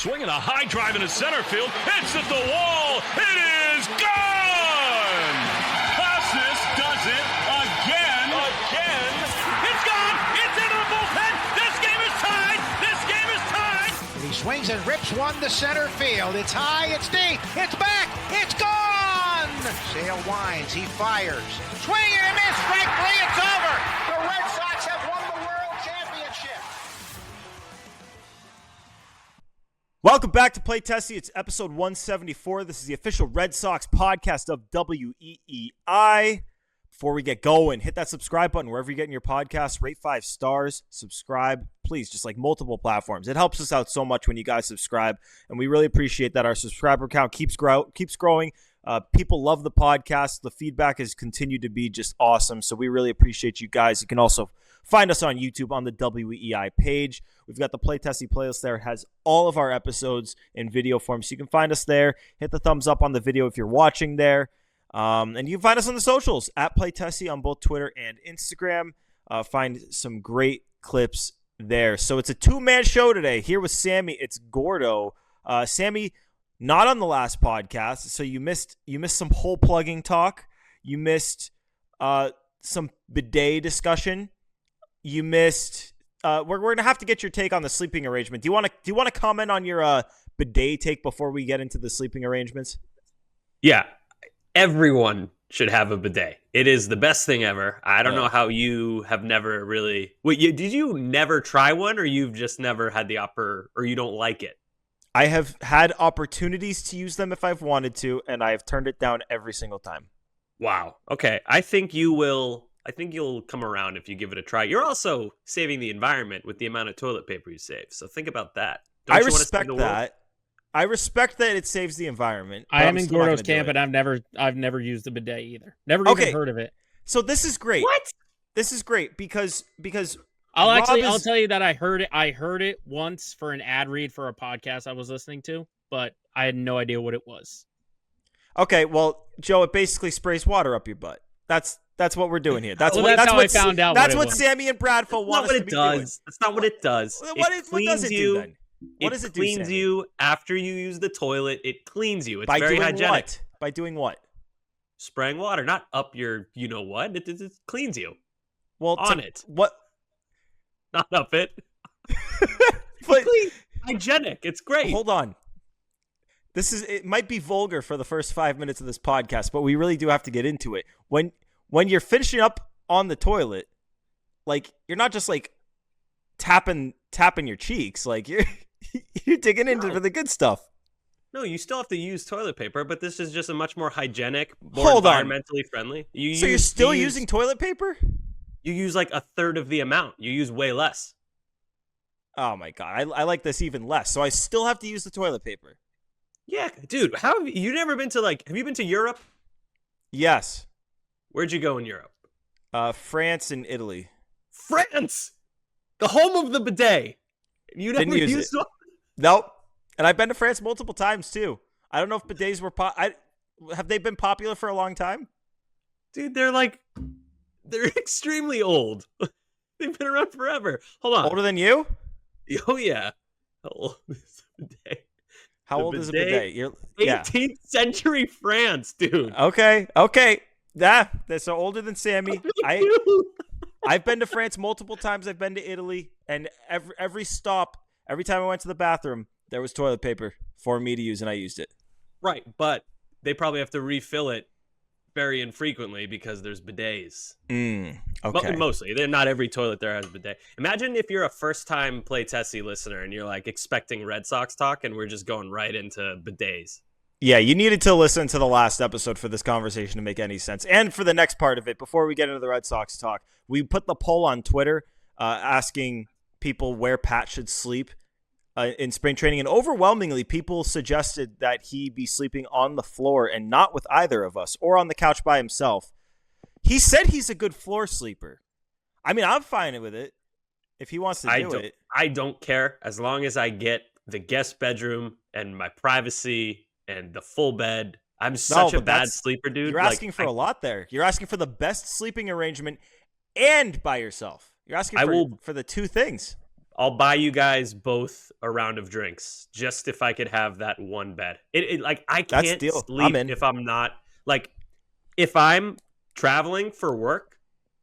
Swinging a high drive into center field. It's at the wall. It is gone. Casas does it again. It's gone. It's into the bullpen. This game is tied. And he swings and rips one to center field. It's high. It's deep. It's back. It's gone. Sale winds. He fires. Swing and a miss. Strike three. It's over. The Red Sox have won the World Championship. Welcome back to Play Tessie. It's episode 174. This is the official Red Sox podcast of WEEI. Before we get going, hit that subscribe button wherever you're getting your podcasts. Rate 5 stars. Subscribe, please, just like multiple platforms. It helps us out so much when you guys subscribe, and we really appreciate that. Our subscriber count keeps growing. People love the podcast. The feedback has continued to be just awesome, so we really appreciate you guys. You can also find us on YouTube on the WEEI page. We've got the Play Tessie playlist there. It has all of our episodes in video form, so you can find us there. Hit the thumbs up on the video if you're watching there. And you can find us on the socials, at Play Tessie on both Twitter and Instagram. Find some great clips there. So it's a two-man show today. Here with Sammy, it's Gordo. Sammy, not on the last podcast, so you missed some hole plugging talk. You missed some bidet discussion. You missed. We're gonna have to get your take on the sleeping arrangement. Do you want to comment on your bidet take before we get into the sleeping arrangements? Yeah, everyone should have a bidet. It is the best thing ever. I don't know how you have never really. Wait, did you never try one, or you've just never had the or you don't like it? I have had opportunities to use them if I've wanted to, and I have turned it down every single time. Wow. Okay, I think you'll come around if you give it a try. You're also saving the environment with the amount of toilet paper you save. So think about that. I respect that. I respect that it saves the environment. I am in Gordo's camp, and I've never used a bidet either. Never even heard of it. So this is great. What? This is great because I'll tell you that I heard it once for an ad read for a podcast I was listening to, but I had no idea what it was. Okay, well, Joe, it basically sprays water up your butt. That's what we're doing here. That's how I found out. That's what Sammy and Bradford want us to be doing. That's not what it does. What does it do then? What does it do? It cleans you after you use the toilet. It cleans you. It's by very doing hygienic. What? By doing what? Spraying water, not up your, you know what? It cleans you. Well, on it. What? Not up it. But clean, hygienic. It's great. Hold on. It might be vulgar for the first 5 minutes of this podcast, but we really do have to get into it. When you're finishing up on the toilet, like you're not just like tapping your cheeks, like you're digging into the good stuff. No, you still have to use toilet paper, but this is just a much more hygienic, more environmentally friendly. You're still using toilet paper? You use like a third of the amount. You use way less. Oh my God. I like this even less. So I still have to use the toilet paper. Yeah, dude. Have you never been to have you been to Europe? Yes. Where'd you go in Europe? France and Italy. France! The home of the bidet. You never Didn't use it. one? Nope. And I've been to France multiple times too. I don't know if bidets were have they been popular for a long time? Dude, they're extremely old. They've been around forever. Hold on. Older than you? Oh yeah. How old is a bidet? How old is a bidet? 18th century France, dude. Okay. They're so older than Sammy. I've been to France multiple times. I've been to Italy, and every stop, every time I went to the bathroom, there was toilet paper for me to use, and I used it. Right, but they probably have to refill it very infrequently because there's bidets. Okay. But mostly. Not every toilet there has a bidet. Imagine if you're a first-time Play Tessie listener and you're like expecting Red Sox talk and we're just going right into bidets. Yeah, you needed to listen to the last episode for this conversation to make any sense. And for the next part of it, before we get into the Red Sox talk, we put the poll on Twitter asking people where Pat should sleep in spring training. And overwhelmingly, people suggested that he be sleeping on the floor and not with either of us or on the couch by himself. He said he's a good floor sleeper. I mean, I'm fine with it if he wants to do it. I don't care as long as I get the guest bedroom and my privacy and the full bed. I'm such a bad sleeper, dude. You're asking for a lot there. You're asking for the best sleeping arrangement and by yourself. You're asking for the two things. I'll buy you guys both a round of drinks just if I could have that one bed. Like I That's can't deal. sleep I'm in. if I'm not like if I'm traveling for work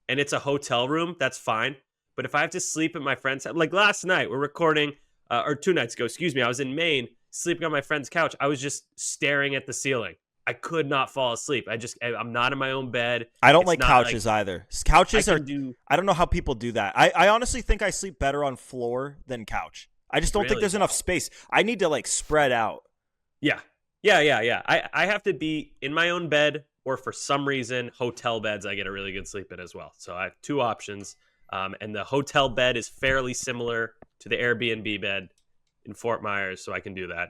and it's a hotel room, that's fine. But if I have to sleep at my friend's house, like last night, we're recording or 2 nights ago, excuse me, I was in Maine sleeping on my friend's couch. I was just staring at the ceiling. I could not fall asleep. I'm not in my own bed. I don't It's like not couches either. Couches I are. can do I don't know how people do that. I honestly think I sleep better on floor than couch. I just don't think Really? there's enough space. I need to like spread out. Yeah. I have to be in my own bed, or for some reason, hotel beds I get a really good sleep in as well. So I have 2 options. And the hotel bed is fairly similar to the Airbnb bed in Fort Myers, so I can do that.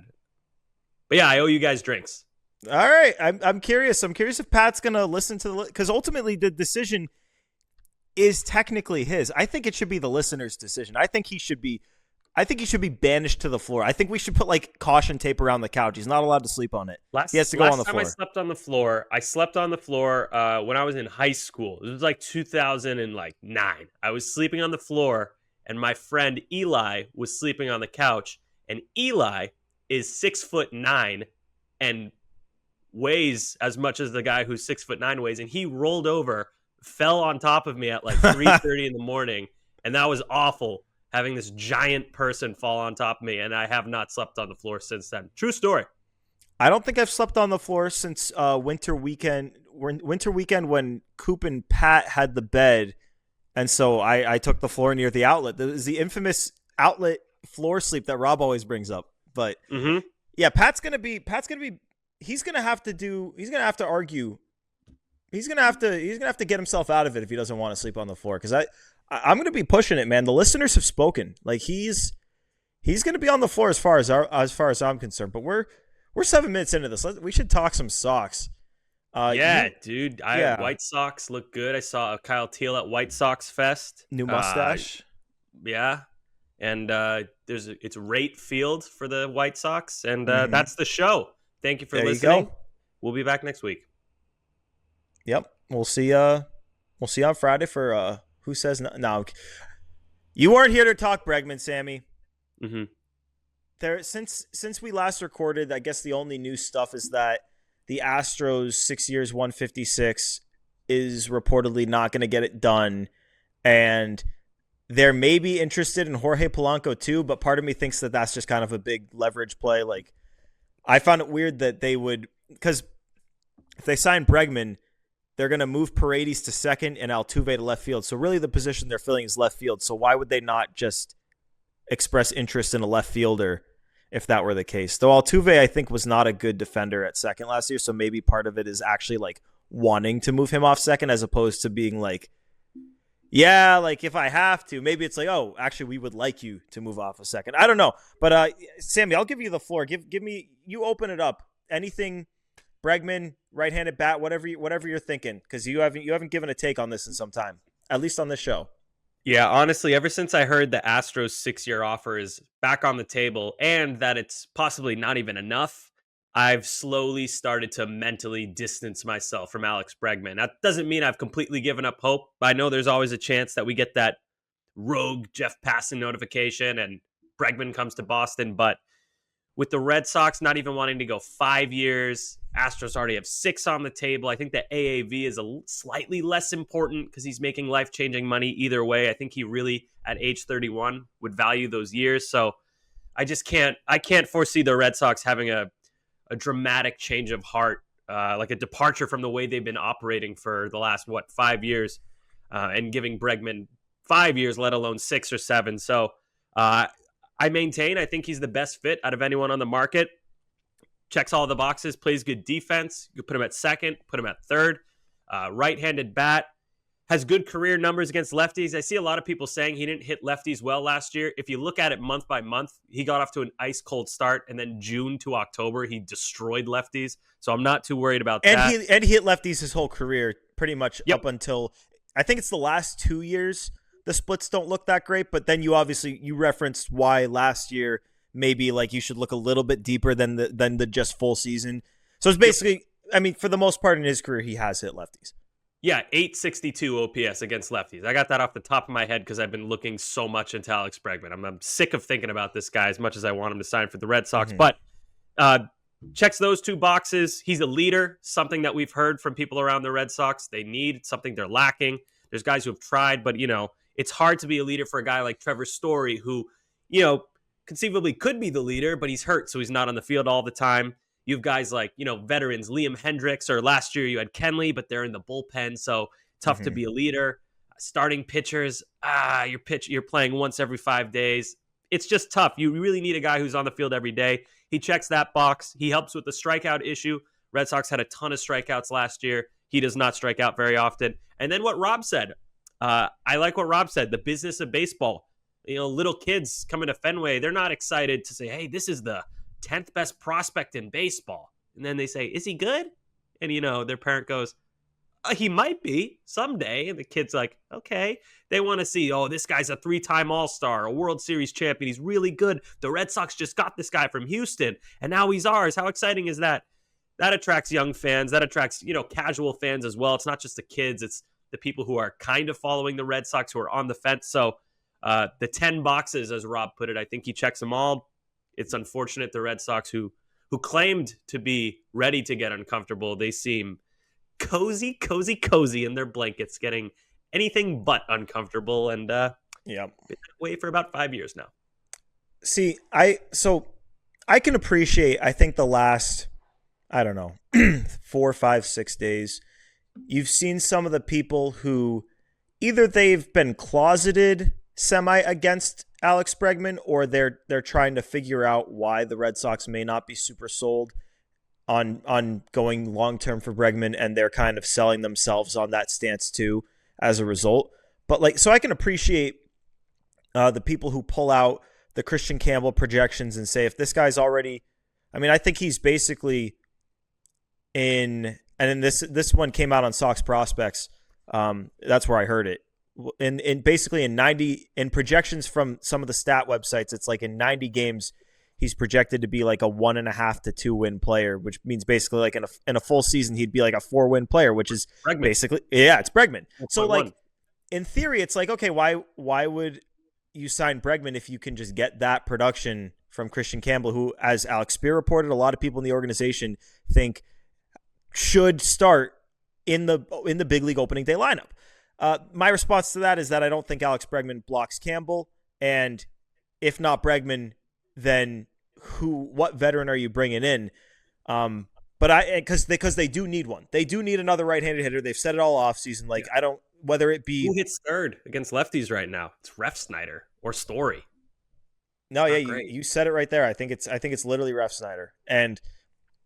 But yeah, I owe you guys drinks. All right, I'm curious. I'm curious if Pat's gonna listen to because ultimately the decision is technically his. I think it should be the listener's decision. I think he should be banished to the floor. I think we should put like caution tape around the couch. He's not allowed to sleep on it. He has to go on the floor. Last time I slept on the floor when I was in high school. It was like 2009. I was sleeping on the floor, and my friend Eli was sleeping on the couch. And Eli is 6'9" and weighs as much as the guy who's 6'9" weighs, and he rolled over, fell on top of me at like 3:30 in the morning, and that was awful. Having this giant person fall on top of me, and I have not slept on the floor since then. True story. I don't think I've slept on the floor since winter weekend when Coop and Pat had the bed, and so I took the floor near the outlet. There's the infamous outlet floor sleep that Rob always brings up. But yeah, Pat's gonna be. He's gonna have to argue. He's gonna have to get himself out of it if he doesn't want to sleep on the floor. Because I'm gonna be pushing it, man. The listeners have spoken. Like he's gonna be on the floor as far as I'm concerned. But we're 7 minutes into this. We should talk some Sox. Dude. White Sox look good. I saw Kyle Teal at White Sox Fest. New mustache. Yeah. And it's Rate Field for the White Sox, and that's the show. Thank you for listening. You go. We'll be back next week. Yep, we'll see. We'll see on Friday for who says no. No, you weren't here to talk Bregman, Sammy. Mm-hmm. Since we last recorded, I guess the only new stuff is that the Astros 6 years, 156 is reportedly not going to get it done, and they're maybe interested in Jorge Polanco too, but part of me thinks that that's just kind of a big leverage play. Like, I found it weird that they would, because if they sign Bregman, they're going to move Paredes to second and Altuve to left field. So really the position they're filling is left field. So why would they not just express interest in a left fielder if that were the case? Though Altuve, I think, was not a good defender at second last year. So maybe part of it is actually like wanting to move him off second as opposed to being like, yeah, like if I have to, maybe it's like, oh, actually, we would like you to move off a second. I don't know. But Sammy, I'll give you the floor. Give me, you open it up. Anything, Bregman, right-handed bat, whatever you're thinking, because you haven't given a take on this in some time, at least on this show. Yeah, honestly, ever since I heard the Astros 6-year offer is back on the table and that it's possibly not even enough, I've slowly started to mentally distance myself from Alex Bregman. That doesn't mean I've completely given up hope, but I know there's always a chance that we get that rogue Jeff Passan notification and Bregman comes to Boston. But with the Red Sox not even wanting to go 5 years, Astros already have 6 on the table. I think the AAV is slightly less important because he's making life-changing money either way. I think he really, at age 31, would value those years. So I can't foresee the Red Sox having a dramatic change of heart, like a departure from the way they've been operating for the last, 5 years, and giving Bregman 5 years, let alone 6 or 7. So I maintain, I think he's the best fit out of anyone on the market. Checks all the boxes, plays good defense. You put him at second, put him at third. Right-handed bat, has good career numbers against lefties. I see a lot of people saying he didn't hit lefties well last year. If you look at it month by month, he got off to an ice cold start, and then June to October, he destroyed lefties. So I'm not too worried about that. And he hit lefties his whole career, pretty much up until, I think it's the last 2 years. The splits don't look that great, but then you referenced why last year maybe like you should look a little bit deeper than the just full season. So it's basically, I mean, for the most part in his career, he has hit lefties. Yeah, 862 OPS against lefties. I got that off the top of my head because I've been looking so much into Alex Bregman. I'm sick of thinking about this guy as much as I want him to sign for the Red Sox. But checks those two boxes. He's a leader, something that we've heard from people around the Red Sox. They need something they're lacking. There's guys who have tried, but, it's hard to be a leader for a guy like Trevor Story who, conceivably could be the leader, but he's hurt, so he's not on the field all the time. You have guys like, veterans, Liam Hendricks, or last year you had Kenley, but they're in the bullpen, so tough to be a leader. Starting pitchers, you're playing once every 5 days. It's just tough. You really need a guy who's on the field every day. He checks that box. He helps with the strikeout issue. Red Sox had a ton of strikeouts last year. He does not strike out very often. And then what Rob said, I like what Rob said, the business of baseball. Little kids coming to Fenway, they're not excited to say, hey, this is the 10th best prospect in baseball. And then they say, is he good? And, their parent goes, he might be someday. And the kid's like, okay. They want to see, this guy's a 3-time All-Star, a World Series champion. He's really good. The Red Sox just got this guy from Houston, and now he's ours. How exciting is that? That attracts young fans. That attracts, casual fans as well. It's not just the kids. It's the people who are kind of following the Red Sox, who are on the fence. So the 10 boxes, as Rob put it, I think he checks them all. It's unfortunate the Red Sox, who claimed to be ready to get uncomfortable, they seem cozy in their blankets, getting anything but uncomfortable. And been that way for about 5 years now. See, I can appreciate, I think the last, 4, 5, 6 days, you've seen some of the people who either they've been closeted semi against Alex Bregman, or they're trying to figure out why the Red Sox may not be super sold on going long-term for Bregman, and they're kind of selling themselves on that stance too as a result. But so I can appreciate the people who pull out the Christian Campbell projections and say, if this guy's already, I think he's basically and then this one came out on Sox Prospects. That's where I heard it. In basically in 90 in projections from some of the stat websites, it's like in 90 games he's projected to be like a 1.5 to 2 win player, which means basically like in a full season he'd be like a 4-win player, which is Bregman. Basically it's Bregman. So like in theory, it's like, okay, why would you sign Bregman if you can just get that production from Christian Campbell, who, as Alex Spear reported, a lot of people in the organization think should start in the big league opening day lineup. My response to that is that I don't think Alex Bregman blocks Campbell, and if not Bregman, then what veteran are you bringing in? Because they do need one. They do need another right-handed hitter. They've said it all offseason. Like, I don't, whether it be, who hits third against lefties right now? It's Ref Snyder or Story. No, you said it right there. I think it's literally Ref Snyder, and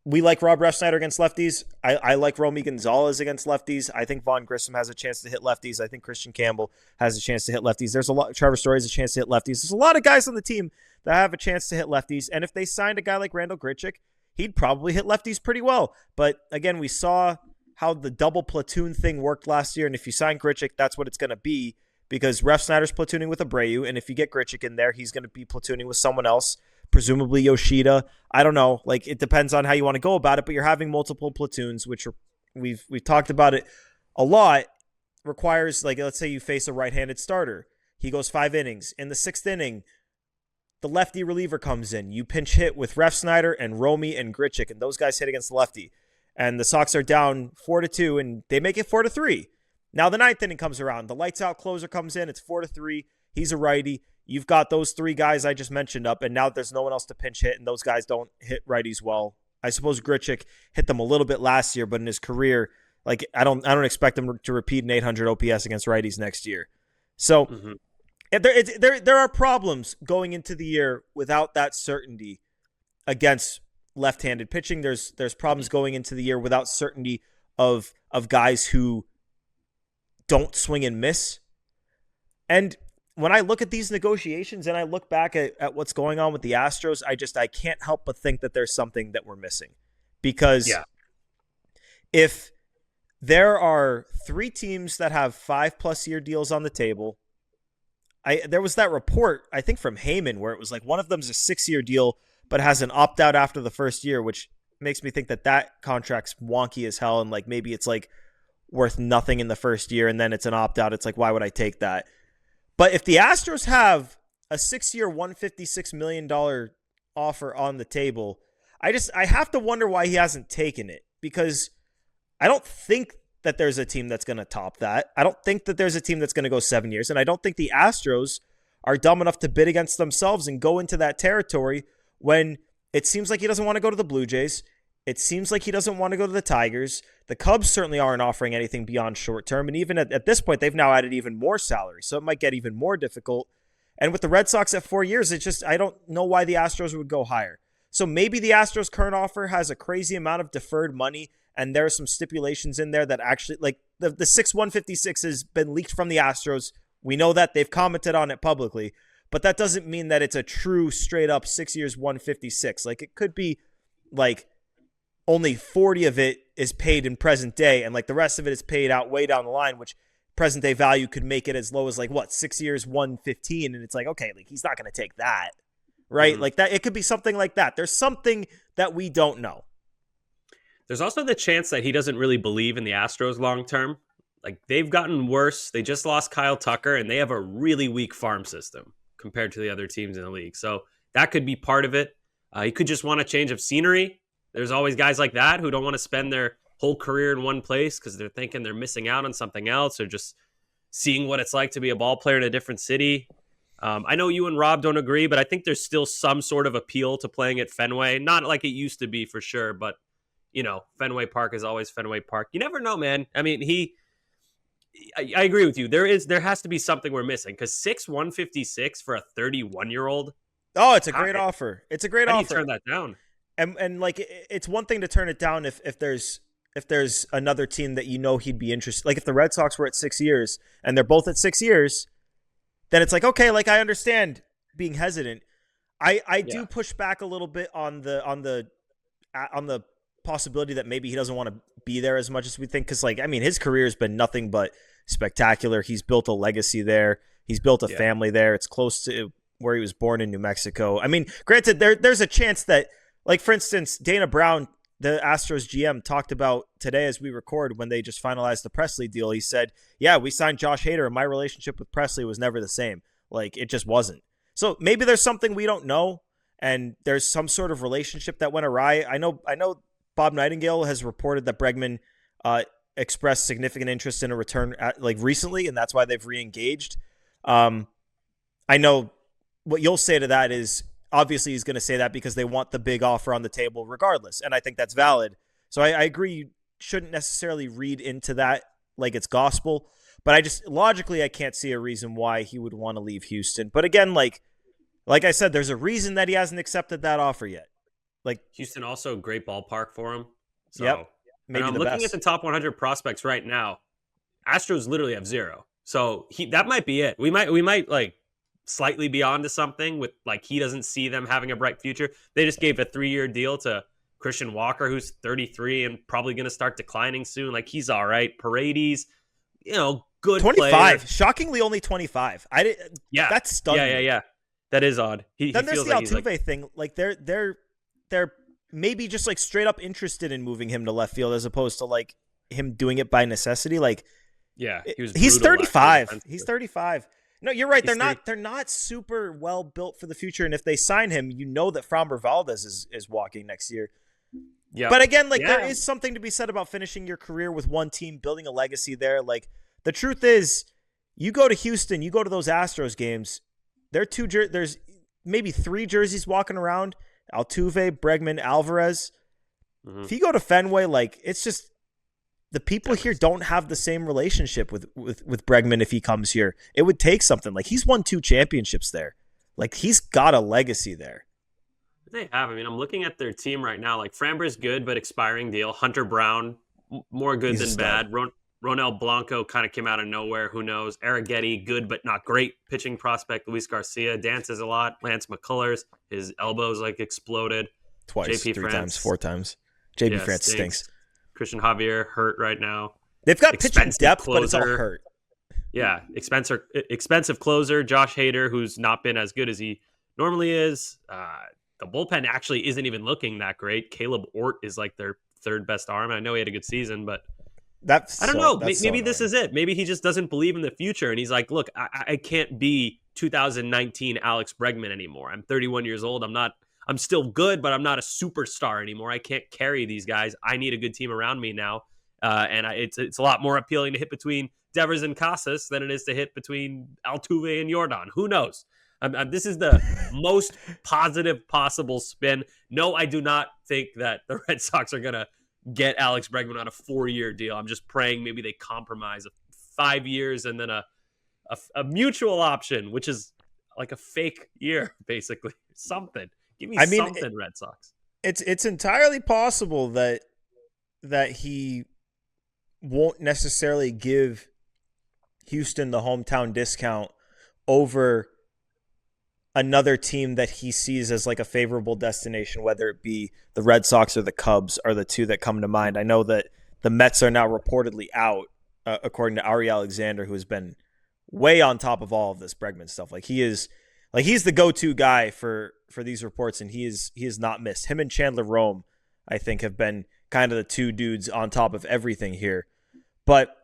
we like Rob Ref Snyder against lefties. I like Romy Gonzalez against lefties. I think Vaughn Grissom has a chance to hit lefties. I think Christian Campbell has a chance to hit lefties. There's a lot. Trevor Story has a chance to hit lefties. There's a lot of guys on the team that have a chance to hit lefties. And if they signed a guy like Randall Grichuk, he'd probably hit lefties pretty well. But again, we saw how the double platoon thing worked last year. And if you sign Grichuk, that's what it's going to be, because Ref Snyder's platooning with Abreu. And if you get Grichuk in there, he's going to be platooning with someone else, presumably Yoshida. I don't know. Like, it depends on how you want to go about it, but you're having multiple platoons, which are, we've talked about it a lot, requires, like, let's say you face a right-handed starter. He goes 5 innings. In the 6th inning, the lefty reliever comes in. You pinch hit with Ref Snyder and Romy and Grichuk, and those guys hit against the lefty. And the Sox are down 4-2, and they make it 4-3. Now the 9th inning comes around. The lights-out closer comes in. It's 4-3. He's a righty. You've got those 3 guys I just mentioned up, and now there's no one else to pinch hit, and those guys don't hit righties well. I suppose Grichuk hit them a little bit last year, but in his career, like, I don't expect him to repeat an 800 OPS against righties next year. So there are problems going into the year without that certainty against left-handed pitching. There's problems going into the year without certainty of guys who don't swing and miss. And when I look at these negotiations and I look back at what's going on with the Astros, I can't help but think that there's something that we're missing. Because if there are 3 teams that have 5+ year deals on the table, there was that report, I think from Heyman, where it was like one of them's a 6-year deal but has an opt-out after the first year, which makes me think that contract's wonky as hell, and like maybe it's like worth nothing in the first year, and then it's an opt-out. It's like, why would I take that? But if the Astros have a 6-year, $156 million offer on the table, I have to wonder why he hasn't taken it, because I don't think that there's a team that's going to top that. I don't think that there's a team that's going to go 7 years, and I don't think the Astros are dumb enough to bid against themselves and go into that territory when it seems like he doesn't want to go to the Blue Jays. It seems like he doesn't want to go to the Tigers. The Cubs certainly aren't offering anything beyond short term, and even at this point, they've now added even more salary, so it might get even more difficult. And with the Red Sox at 4 years, it's just, I don't know why the Astros would go higher. So maybe the Astros' current offer has a crazy amount of deferred money, and there are some stipulations in there that actually, like the 6-156 has been leaked from the Astros. We know that. They've commented on it publicly, but that doesn't mean that it's a true straight up 6 years 156. Like, it could be like only 40 of it is paid in present day, and like the rest of it is paid out way down the line, which present day value could make it as low as like 6 years 115. And it's like, okay, like he's not going to take that, right? Like that, it could be something like that. There's something that we don't know. There's also the chance that he doesn't really believe in the Astros long term. Like, they've gotten worse. They just lost Kyle Tucker, and they have a really weak farm system compared to the other teams in the league. So that could be part of it. He could just want a change of scenery. There's always guys like that who don't want to spend their whole career in one place because they're thinking they're missing out on something else, or just seeing what it's like to be a ball player in a different city. I know you and Rob don't agree, but I think there's still some sort of appeal to playing at Fenway. Not like it used to be for sure, but Fenway Park is always Fenway Park. You never know, man. I mean, I agree with you. There has to be something we're missing, because 6-156 for a 31-year-old. Oh, it's a great offer. It's a great offer. How do you turn that down? And like, it's one thing to turn it down if there's another team that he'd be interested. Like if the Red Sox were at 6 years and they're both at 6 years, then it's like, okay, like I understand being hesitant. I do push back a little bit on the possibility that maybe he doesn't want to be there as much as we think, because his career has been nothing but spectacular. He's built a legacy there. He's built a family there. It's close to where he was born in New Mexico. I mean, granted, there's a chance that, like, for instance, Dana Brown, the Astros GM, talked about today as we record when they just finalized the Presley deal. He said, yeah, we signed Josh Hader, and my relationship with Presley was never the same. Like, it just wasn't. So maybe there's something we don't know, and there's some sort of relationship that went awry. I know Bob Nightingale has reported that Bregman expressed significant interest in a return recently, and that's why they've re-engaged. I know what you'll say to that is, obviously he's going to say that because they want the big offer on the table regardless, and I think that's valid. So I agree you shouldn't necessarily read into that like it's gospel, but I just logically I can't see a reason why he would want to leave Houston. But again, like I said, there's a reason that he hasn't accepted that offer yet. Like, Houston also a great ballpark for him. So, yep, maybe I'm looking at the top 100 prospects right now. Astros literally have 0. So that might be it. We might like slightly be onto something with, like, he doesn't see them having a bright future. They just gave a 3-year deal to Christian Walker, who's 33 and probably going to start declining soon. Like, he's all right. Paredes, good 25. player. Shockingly, only 25. That's stunning. Yeah. That is odd. Then there's the Altuve thing. Like, they're maybe just like straight up interested in moving him to left field as opposed to like him doing it by necessity. Like, he's 35. He's 35. No, you're right. They're not super well built for the future. And if they sign him, that Framber Valdez is walking next year. Yeah. But again, there is something to be said about finishing your career with one team, building a legacy there. Like, the truth is, you go to Houston, you go to those Astros games, there's maybe 3 jerseys walking around. Altuve, Bregman, Alvarez. Mm-hmm. If you go to Fenway, like, it's just the people here don't have the same relationship with Bregman. If he comes here, it would take something. Like, he's won 2 championships there. Like, he's got a legacy there. They have. I mean, I'm looking at their team right now. Like, Framber's good, but expiring deal. Hunter Brown, more good than bad. Ronel Blanco kind of came out of nowhere. Who knows? Getty, good but not great pitching prospect. Luis Garcia dances a lot. Lance McCullers, his elbows exploded. Twice, JP 3 times, 4 times. JP France stinks. Christian Javier hurt right now. They've got pitching depth, but it's all hurt. Yeah, expensive closer, Josh Hader, who's not been as good as he normally is. The bullpen actually isn't even looking that great. Caleb Ort is like their 3rd best arm. I know he had a good season, but I don't know. Maybe this is it. Maybe he just doesn't believe in the future, and he's like, "Look, I can't be 2019 Alex Bregman anymore. I'm 31 years old. I'm still good, but I'm not a superstar anymore. I can't carry these guys. I need a good team around me now." It's a lot more appealing to hit between Devers and Casas than it is to hit between Altuve and Jordan. Who knows? This is the most positive possible spin. No, I do not think that the Red Sox are going to get Alex Bregman on a 4-year deal. I'm just praying maybe they compromise 5 years and then a mutual option, which is like a fake year, basically. Something. Give me something, Red Sox. It's entirely possible that he won't necessarily give Houston the hometown discount over another team that he sees as like a favorable destination, whether it be the Red Sox or the Cubs are the two that come to mind. I know that the Mets are now reportedly out, according to Ari Alexander, who has been way on top of all of this Bregman stuff. He's the go-to guy for these reports, and he is not missed. Him and Chandler Rome, I think, have been kind of the two dudes on top of everything here. But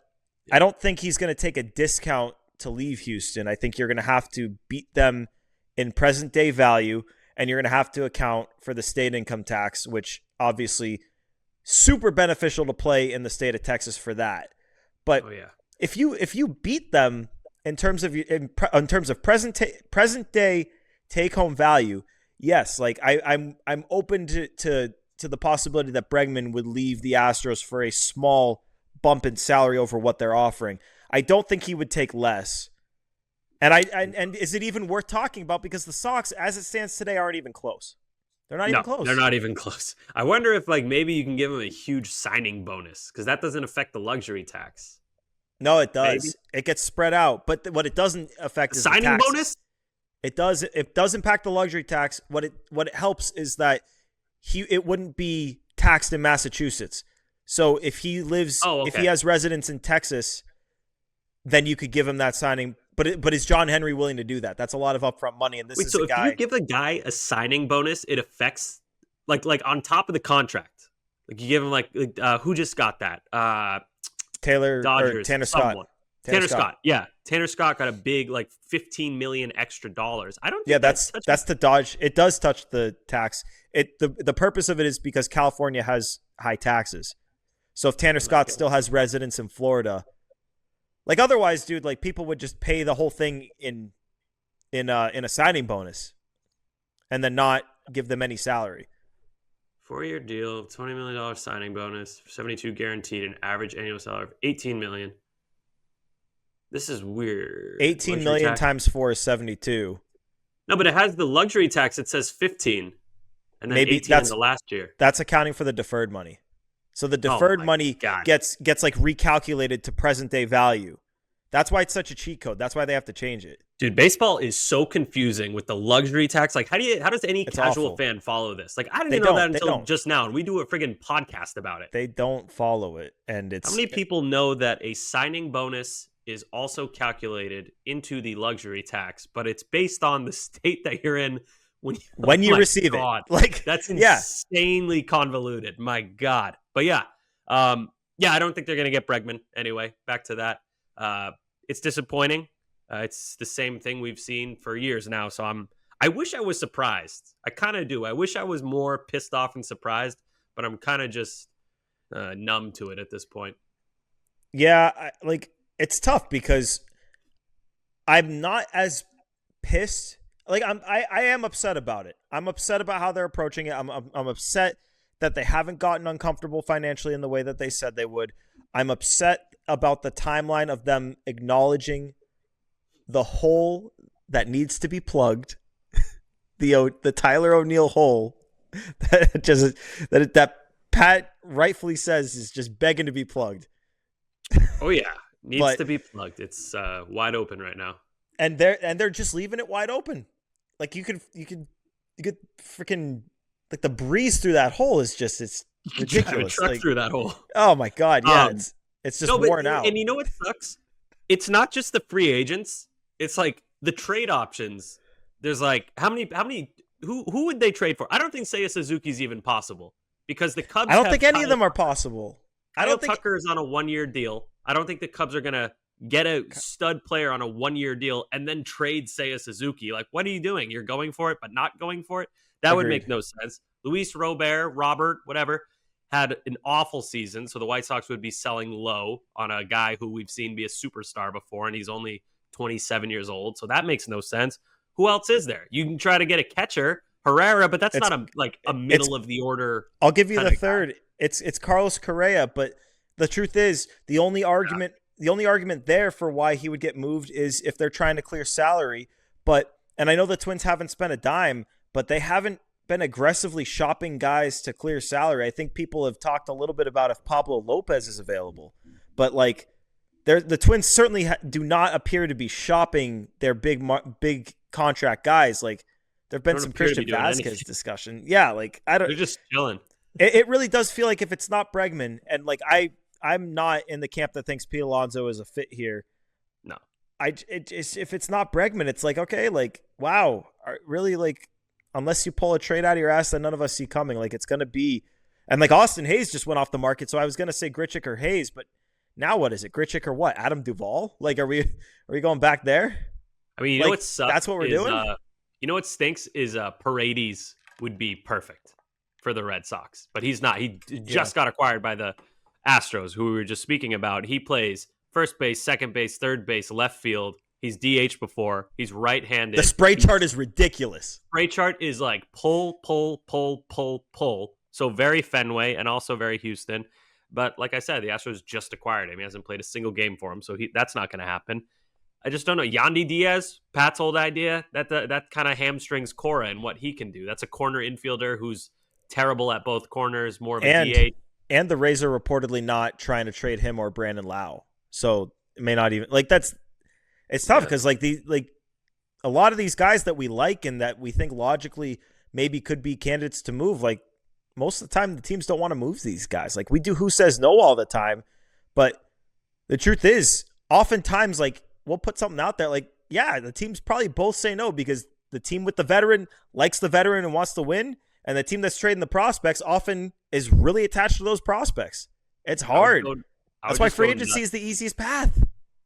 I don't think he's going to take a discount to leave Houston. I think you're going to have to beat them in present day value, and you're going to have to account for the state income tax, which obviously super beneficial to play in the state of Texas for that. But if you beat them in terms of present day take home value, yes, like I'm open to the possibility that Bregman would leave the Astros for a small bump in salary over what they're offering. I don't think he would take less. And is it even worth talking about? Because the Sox, as it stands today, aren't even close. They're not even close. They're not even close. I wonder if maybe you can give him a huge signing bonus, because that doesn't affect the luxury tax. No, it does. Maybe. It gets spread out. But what it doesn't affect is signing the tax. Bonus? It does. It does impact the luxury tax. What it helps is that it wouldn't be taxed in Massachusetts. So if he lives, if he has residence in Texas, then you could give him that signing. But is John Henry willing to do that? That's a lot of upfront money. And if you give a guy a signing bonus, it affects like on top of the contract. Like you give him who just got that? Tanner Scott. Tanner Scott. Yeah. Tanner Scott got a big $15 million extra dollars. I don't think that's the dodge. It does touch the tax. The purpose of it is because California has high taxes. So if Tanner Scott still has residence in Florida, otherwise, dude, people would just pay the whole thing in a signing bonus and then not give them any salary. 4-year deal, $20 million signing bonus, 72 guaranteed, an average annual salary of $18 million. This is weird. $18 million times 4 is 72. No, but it has the luxury tax. It says 15, and then maybe 18 in the last year. That's accounting for the deferred money. So the deferred money gets recalculated to present day value. That's why it's such a cheat code. That's why they have to change it. Dude, baseball is so confusing with the luxury tax. How does any casual fan follow this? I didn't know that until just now, and we do a friggin' podcast about it. They don't follow it, and it's. How many people know that a signing bonus is also calculated into the luxury tax, but it's based on the state that you're in when you receive it? That's insanely convoluted. My God. But I don't think they're going to get Bregman anyway. Back to that. It's disappointing. It's the same thing we've seen for years now. So I wish I was surprised. I kind of do. I wish I was more pissed off and surprised, but I'm kind of just numb to it at this point. Yeah, it's tough because I'm not as pissed. I am upset about it. I'm upset about how they're approaching it. I'm upset that they haven't gotten uncomfortable financially in the way that they said they would. I'm upset about the timeline of them acknowledging the hole that needs to be plugged, the Tyler O'Neill hole that Pat rightfully says is just begging to be plugged. Oh yeah, needs to be plugged. It's wide open right now, and they're just leaving it wide open. You could freaking the breeze through that hole is just it's ridiculous. Truck through that hole. Oh my God, yeah, it's just worn out. And you know what sucks? It's not just the free agents. It's the trade options. There's how many who would they trade for? I don't think Seiya Suzuki's even possible because the Cubs. I don't think any of them are possible. Kyle Tucker is on a 1-year deal. I don't think the Cubs are going to get a stud player on a 1-year deal and then trade Seiya Suzuki. Like, what are you doing? You're going for it, but not going for it? That would make no sense. Luis Robert, whatever, had an awful season, so the White Sox would be selling low on a guy who we've seen be a superstar before, and he's only 27 years old, so that makes no sense. Who else is there? You can try to get a catcher, Herrera, but that's not a middle of the order. I'll give you the third. It's Carlos Correa, but the truth is the only argument there for why he would get moved is if they're trying to clear salary. And I know the Twins haven't spent a dime, but they haven't been aggressively shopping guys to clear salary. I think people have talked a little bit about if Pablo Lopez is available, but like the Twins certainly do not appear to be shopping their big contract guys. Like there've been some Christian Vasquez discussion. Yeah. Like they're just chilling. It really does feel like if it's not Bregman, and like I'm not in the camp that thinks Pete Alonso is a fit here. No, if it's not Bregman, it's like, okay, like, wow, really, like, unless you pull a trade out of your ass that none of us see coming, like it's going to be, and like Austin Hayes just went off the market. So I was going to say Grichuk or Hayes, but now what is it? Grichuk or what? Adam Duvall? Like, are we going back there? I mean, you know what sucks? That's what we're doing. You know what stinks is Paredes would be perfect for the Red Sox, but he's not. He just got acquired by the Astros, who we were just speaking about. He plays first base, second base, third base, left field. He's DH before. He's right-handed. The spray chart is ridiculous. Spray chart is like pull. So very Fenway and also very Houston. But like I said, the Astros just acquired him. He hasn't played a single game for him, so that's not going to happen. I just don't know. Yandy Diaz, Pat's old idea, that kind of hamstrings Cora and what he can do. That's a corner infielder who's terrible at both corners, more of a DH. And the Rays are reportedly not trying to trade him or Brandon Lau. So it may not even it's tough because a lot of these guys that we like and that we think logically maybe could be candidates to move, like most of the time the teams don't want to move these guys. Like we do Who Says No all the time, but the truth is oftentimes like we'll put something out there like, yeah, the teams probably both say no because the team with the veteran likes the veteran and wants to win, and the team that's trading the prospects often is really attached to those prospects. It's hard. That's why free agency is the easiest path.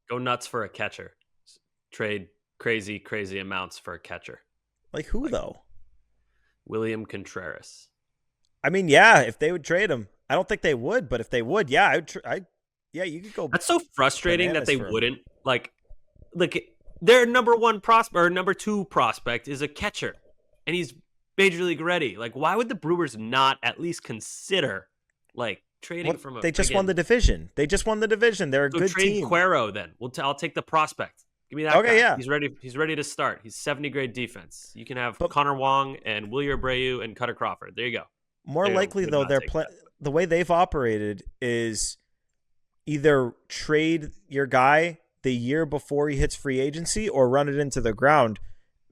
Go nuts for a catcher. Trade crazy amounts for a catcher. Like who though? William Contreras. I mean, yeah, if they would trade him. I don't think they would, but if they would, yeah, you could go. That's so frustrating that they wouldn't. Like their number one prospect or number two prospect is a catcher, and he's Major League ready. Like, why would the Brewers not at least consider like trading from a? They just won the division. They're a good trade team. Cuero then. I'll take the prospect. Give me that. Okay, guy. yeah. He's ready. He's ready to start. He's 70 grade defense. You can have Connor Wong and Wilyer Abreu and Cutter Crawford. There you go. More likely though, the way they've operated is either trade your guy the year before he hits free agency or run it into the ground.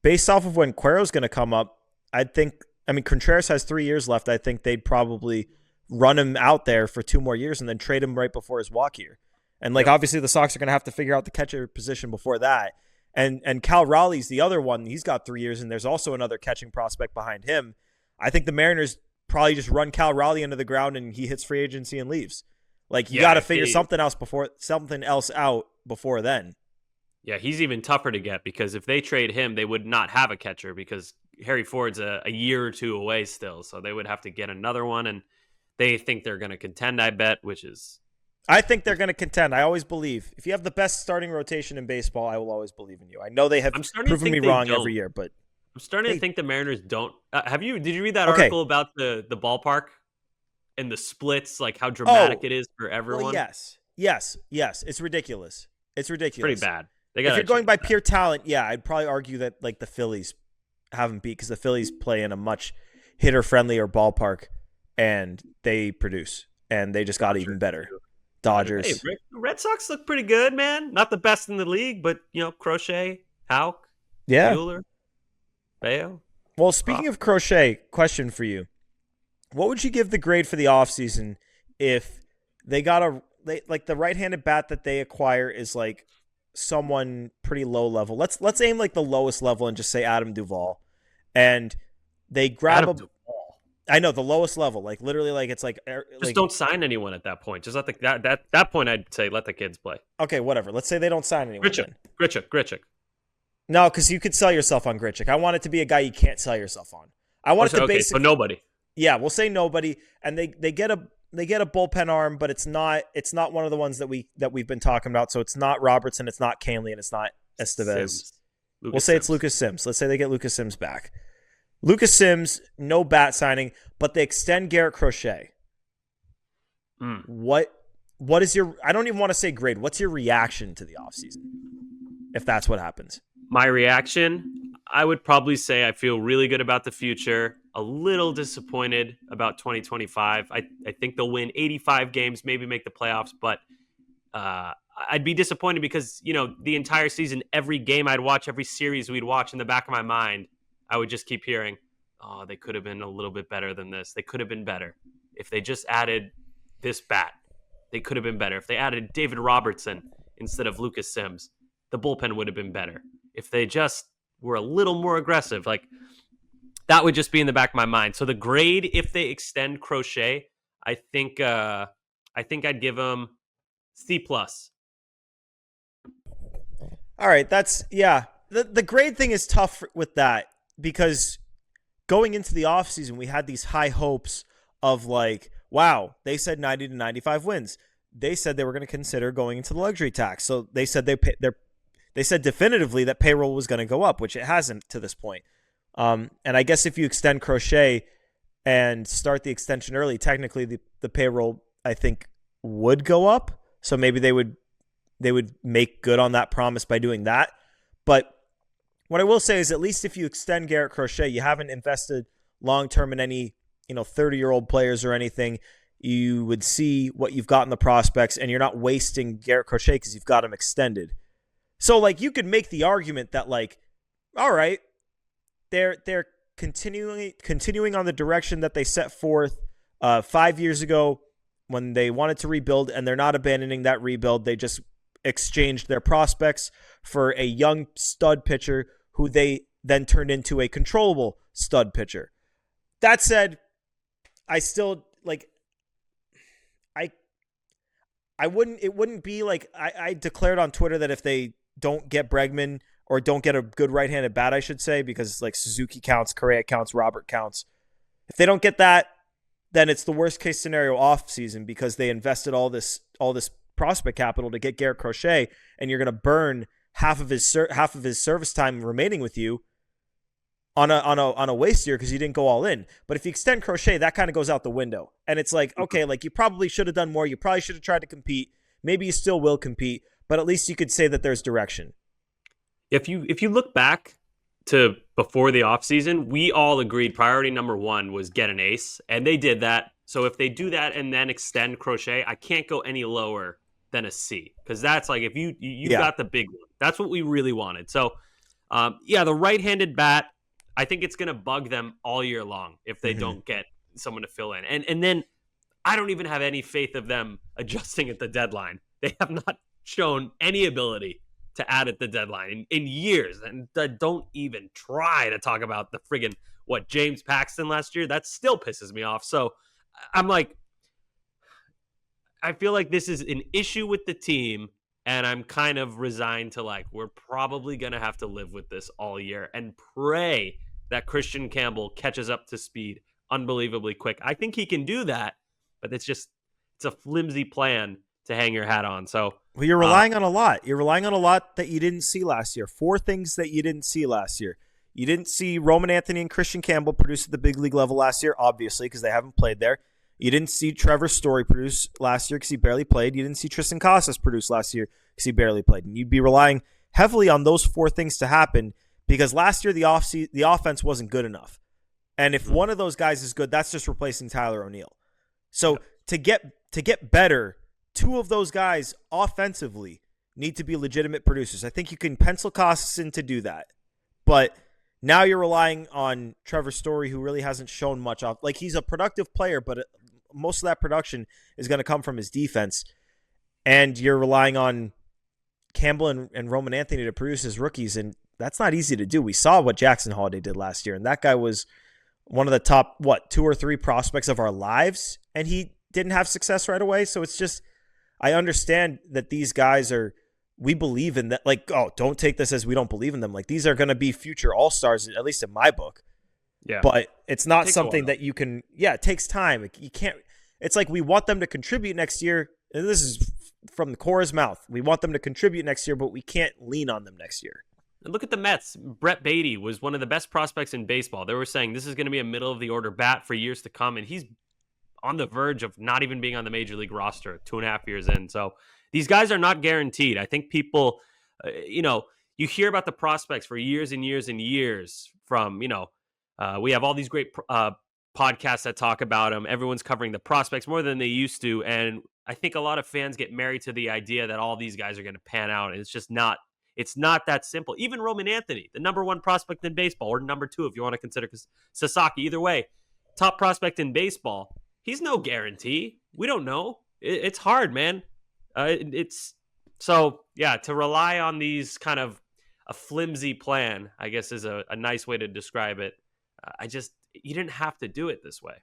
Based off of when Cuero's going to come up, Contreras has 3 years left. I think they'd probably run him out there for 2 more years and then trade him right before his walk year. And obviously the Sox are going to have to figure out the catcher position before that. And Cal Raleigh's the other one. He's got 3 years and there's also another catching prospect behind him. I think the Mariners probably just run Cal Raleigh into the ground and he hits free agency and leaves. You got to figure something else out before then. Yeah, he's even tougher to get because if they trade him, they would not have a catcher because Harry Ford's a year or 2 away still. So they would have to get another one, and they think they're going to contend, I bet, I think they're going to contend. I always believe. If you have the best starting rotation in baseball, I will always believe in you. I know they have proven me wrong every year, but I'm starting to think the Mariners don't. Did you read that article about the ballpark and the splits, like how dramatic it is for everyone? Well, yes. It's ridiculous. It's pretty bad. If you're going by pure talent, yeah, I'd probably argue that the Phillies haven't beat because the Phillies play in a much hitter-friendlier ballpark and they produce, and they just got even better. Dodgers. Hey, Red Sox look pretty good, man. Not the best in the league, but Crochet, Houck, Buehler, Bayo. Well, speaking of Crochet, question for you: what would you give the grade for the offseason if they got the right-handed bat that they acquire is someone pretty low level? Let's aim the lowest level and just say Adam Duvall, and they grab I know, the lowest level. Like, literally, like, it's like... Just don't sign anyone at that point. Just let that point, I'd say let the kids play. Okay, whatever. Let's say they don't sign anyone. Grichuk. No, because you could sell yourself on Grichuk. I want it to be a guy you can't sell yourself on. I want it to basically... so nobody. Yeah, we'll say nobody, and they get a bullpen arm, but it's not one of the ones that we've been talking about. So it's not Robertson, it's not Canley, and it's not Estevez. We'll say it's Lucas Sims. Let's say they get Lucas Sims back. Lucas Sims, no bat signing, but they extend Garrett Crochet. What is your... I don't even want to say grade. What's your reaction to the offseason if that's what happens? My reaction, I would probably say I feel really good about the future. A little disappointed about 2025. I think they'll win 85 games, maybe make the playoffs, but I'd be disappointed because, the entire season, every game I'd watch, every series we'd watch, in the back of my mind, I would just keep hearing, oh, they could have been a little bit better than this. They could have been better. If they just added this bat, they could have been better. If they added David Robertson instead of Lucas Sims, the bullpen would have been better. If they just were a little more aggressive, like, that would just be in the back of my mind. So the grade, if they extend Crochet, I think I'd give them C+. All right, that's... yeah. The grade thing is tough with that because going into the offseason, we had these high hopes of like, wow, they said 90 to 95 wins. They said they were going to consider going into the luxury tax. So they said they said definitively that payroll was going to go up, which it hasn't to this point. And I guess if you extend Crochet and start the extension early, technically the payroll, I think, would go up. So maybe they would make good on that promise by doing that. But what I will say is, at least if you extend Garrett Crochet, you haven't invested long-term in any, 30-year-old players or anything. You would see what you've got in the prospects, and you're not wasting Garrett Crochet because you've got him extended. So, like, you could make the argument that, like, all right, they're continuing on the direction that they set forth 5 years ago when they wanted to rebuild, and they're not abandoning that rebuild. They just exchanged their prospects for a young stud pitcher who they then turned into a controllable stud pitcher. That said, I still, like, it wouldn't be like, I declared on Twitter that if they don't get Bregman, or don't get a good right-handed bat, I should say, because like Suzuki counts, Correa counts, Robert counts. If they don't get that, then it's the worst case scenario off season because they invested all this prospect capital to get Garrett Crochet, and you're going to burn half of his service time remaining with you on a waste year because you didn't go all in. But if you extend Crochet, that kind of goes out the window, and it's like, okay, like, you probably should have done more. You probably should have tried to compete. Maybe you still will compete, but at least you could say that there's direction. If you look back to before the offseason, we all agreed priority number one was get an ace, and they did that. So if they do that and then extend Crochet, I can't go any lower than a C, because that's like, if you got the big one. That's what we really wanted. So, the right-handed bat, I think it's going to bug them all year long if they don't get someone to fill in. And then I don't even have any faith of them adjusting at the deadline. They have not shown any ability to add at the deadline in years, and don't even try to talk about the friggin' James Paxton last year. That still pisses me off. So I'm like, I feel like this is an issue with the team, and I'm kind of resigned to, like, we're probably gonna have to live with this all year and pray that Christian Campbell catches up to speed unbelievably quick. I think he can do that, but it's a flimsy plan to hang your hat on. So, well, you're relying on a lot. You're relying on a lot that you didn't see last year. 4 things that you didn't see last year. You didn't see Roman Anthony and Christian Campbell produce at the big league level last year, obviously, because they haven't played there. You didn't see Trevor Story produce last year because he barely played. You didn't see Tristan Casas produce last year because he barely played. And you'd be relying heavily on those 4 things to happen because last year the offense wasn't good enough. And if one of those guys is good, that's just replacing Tyler O'Neill. So to get better, 2 of those guys offensively need to be legitimate producers. I think you can pencil Casas in to do that. But now you're relying on Trevor Story, who really hasn't shown much off. Like, he's a productive player, but most of that production is going to come from his defense. And you're relying on Campbell and Roman Anthony to produce as rookies, and that's not easy to do. We saw what Jackson Holiday did last year, and that guy was one of the top, 2 or 3 prospects of our lives, and he didn't have success right away. So it's just, I understand that these guys we believe in that. Like, oh, don't take this as we don't believe in them. Like, these are going to be future all-stars, at least in my book. Yeah. But it's not something that you can, it takes time. You can't, it's like we want them to contribute next year. And this is from the Cora's mouth. We want them to contribute next year, but we can't lean on them next year. And look at the Mets. Brett Beatty was one of the best prospects in baseball. They were saying this is going to be a middle-of-the-order bat for years to come, and he's on the verge of not even being on the Major League roster 2.5 years in. So these guys are not guaranteed. I think people, you hear about the prospects for years and years and years from, we have all these great podcasts that talk about them. Everyone's covering the prospects more than they used to. And I think a lot of fans get married to the idea that all these guys are going to pan out. And it's just not. It's not that simple. Even Roman Anthony, the number 1 prospect in baseball, or number 2 if you want to consider Sasaki. Either way, top prospect in baseball. He's no guarantee. We don't know. It's hard, man. To rely on these kind of a flimsy plan, I guess is a nice way to describe it. You didn't have to do it this way.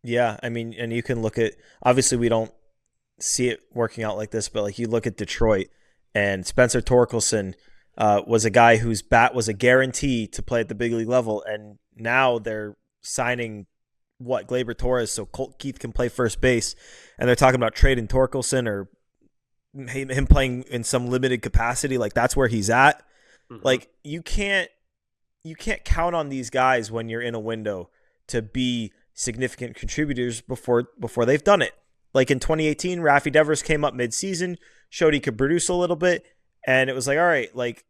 Yeah, I mean, and you can look at, obviously we don't see it working out like this, but like you look at Detroit, and Spencer Torkelson was a guy whose bat was a guarantee to play at the big league level, and now they're signing Gleyber Torres so Colt Keith can play first base, and they're talking about trading Torkelson or him playing in some limited capacity. Like, that's where he's at. Mm-hmm. Like, you can't count on these guys when you're in a window to be significant contributors before they've done it. Like in 2018, Rafi Devers came up midseason, showed he could produce a little bit, and it was like, all right, like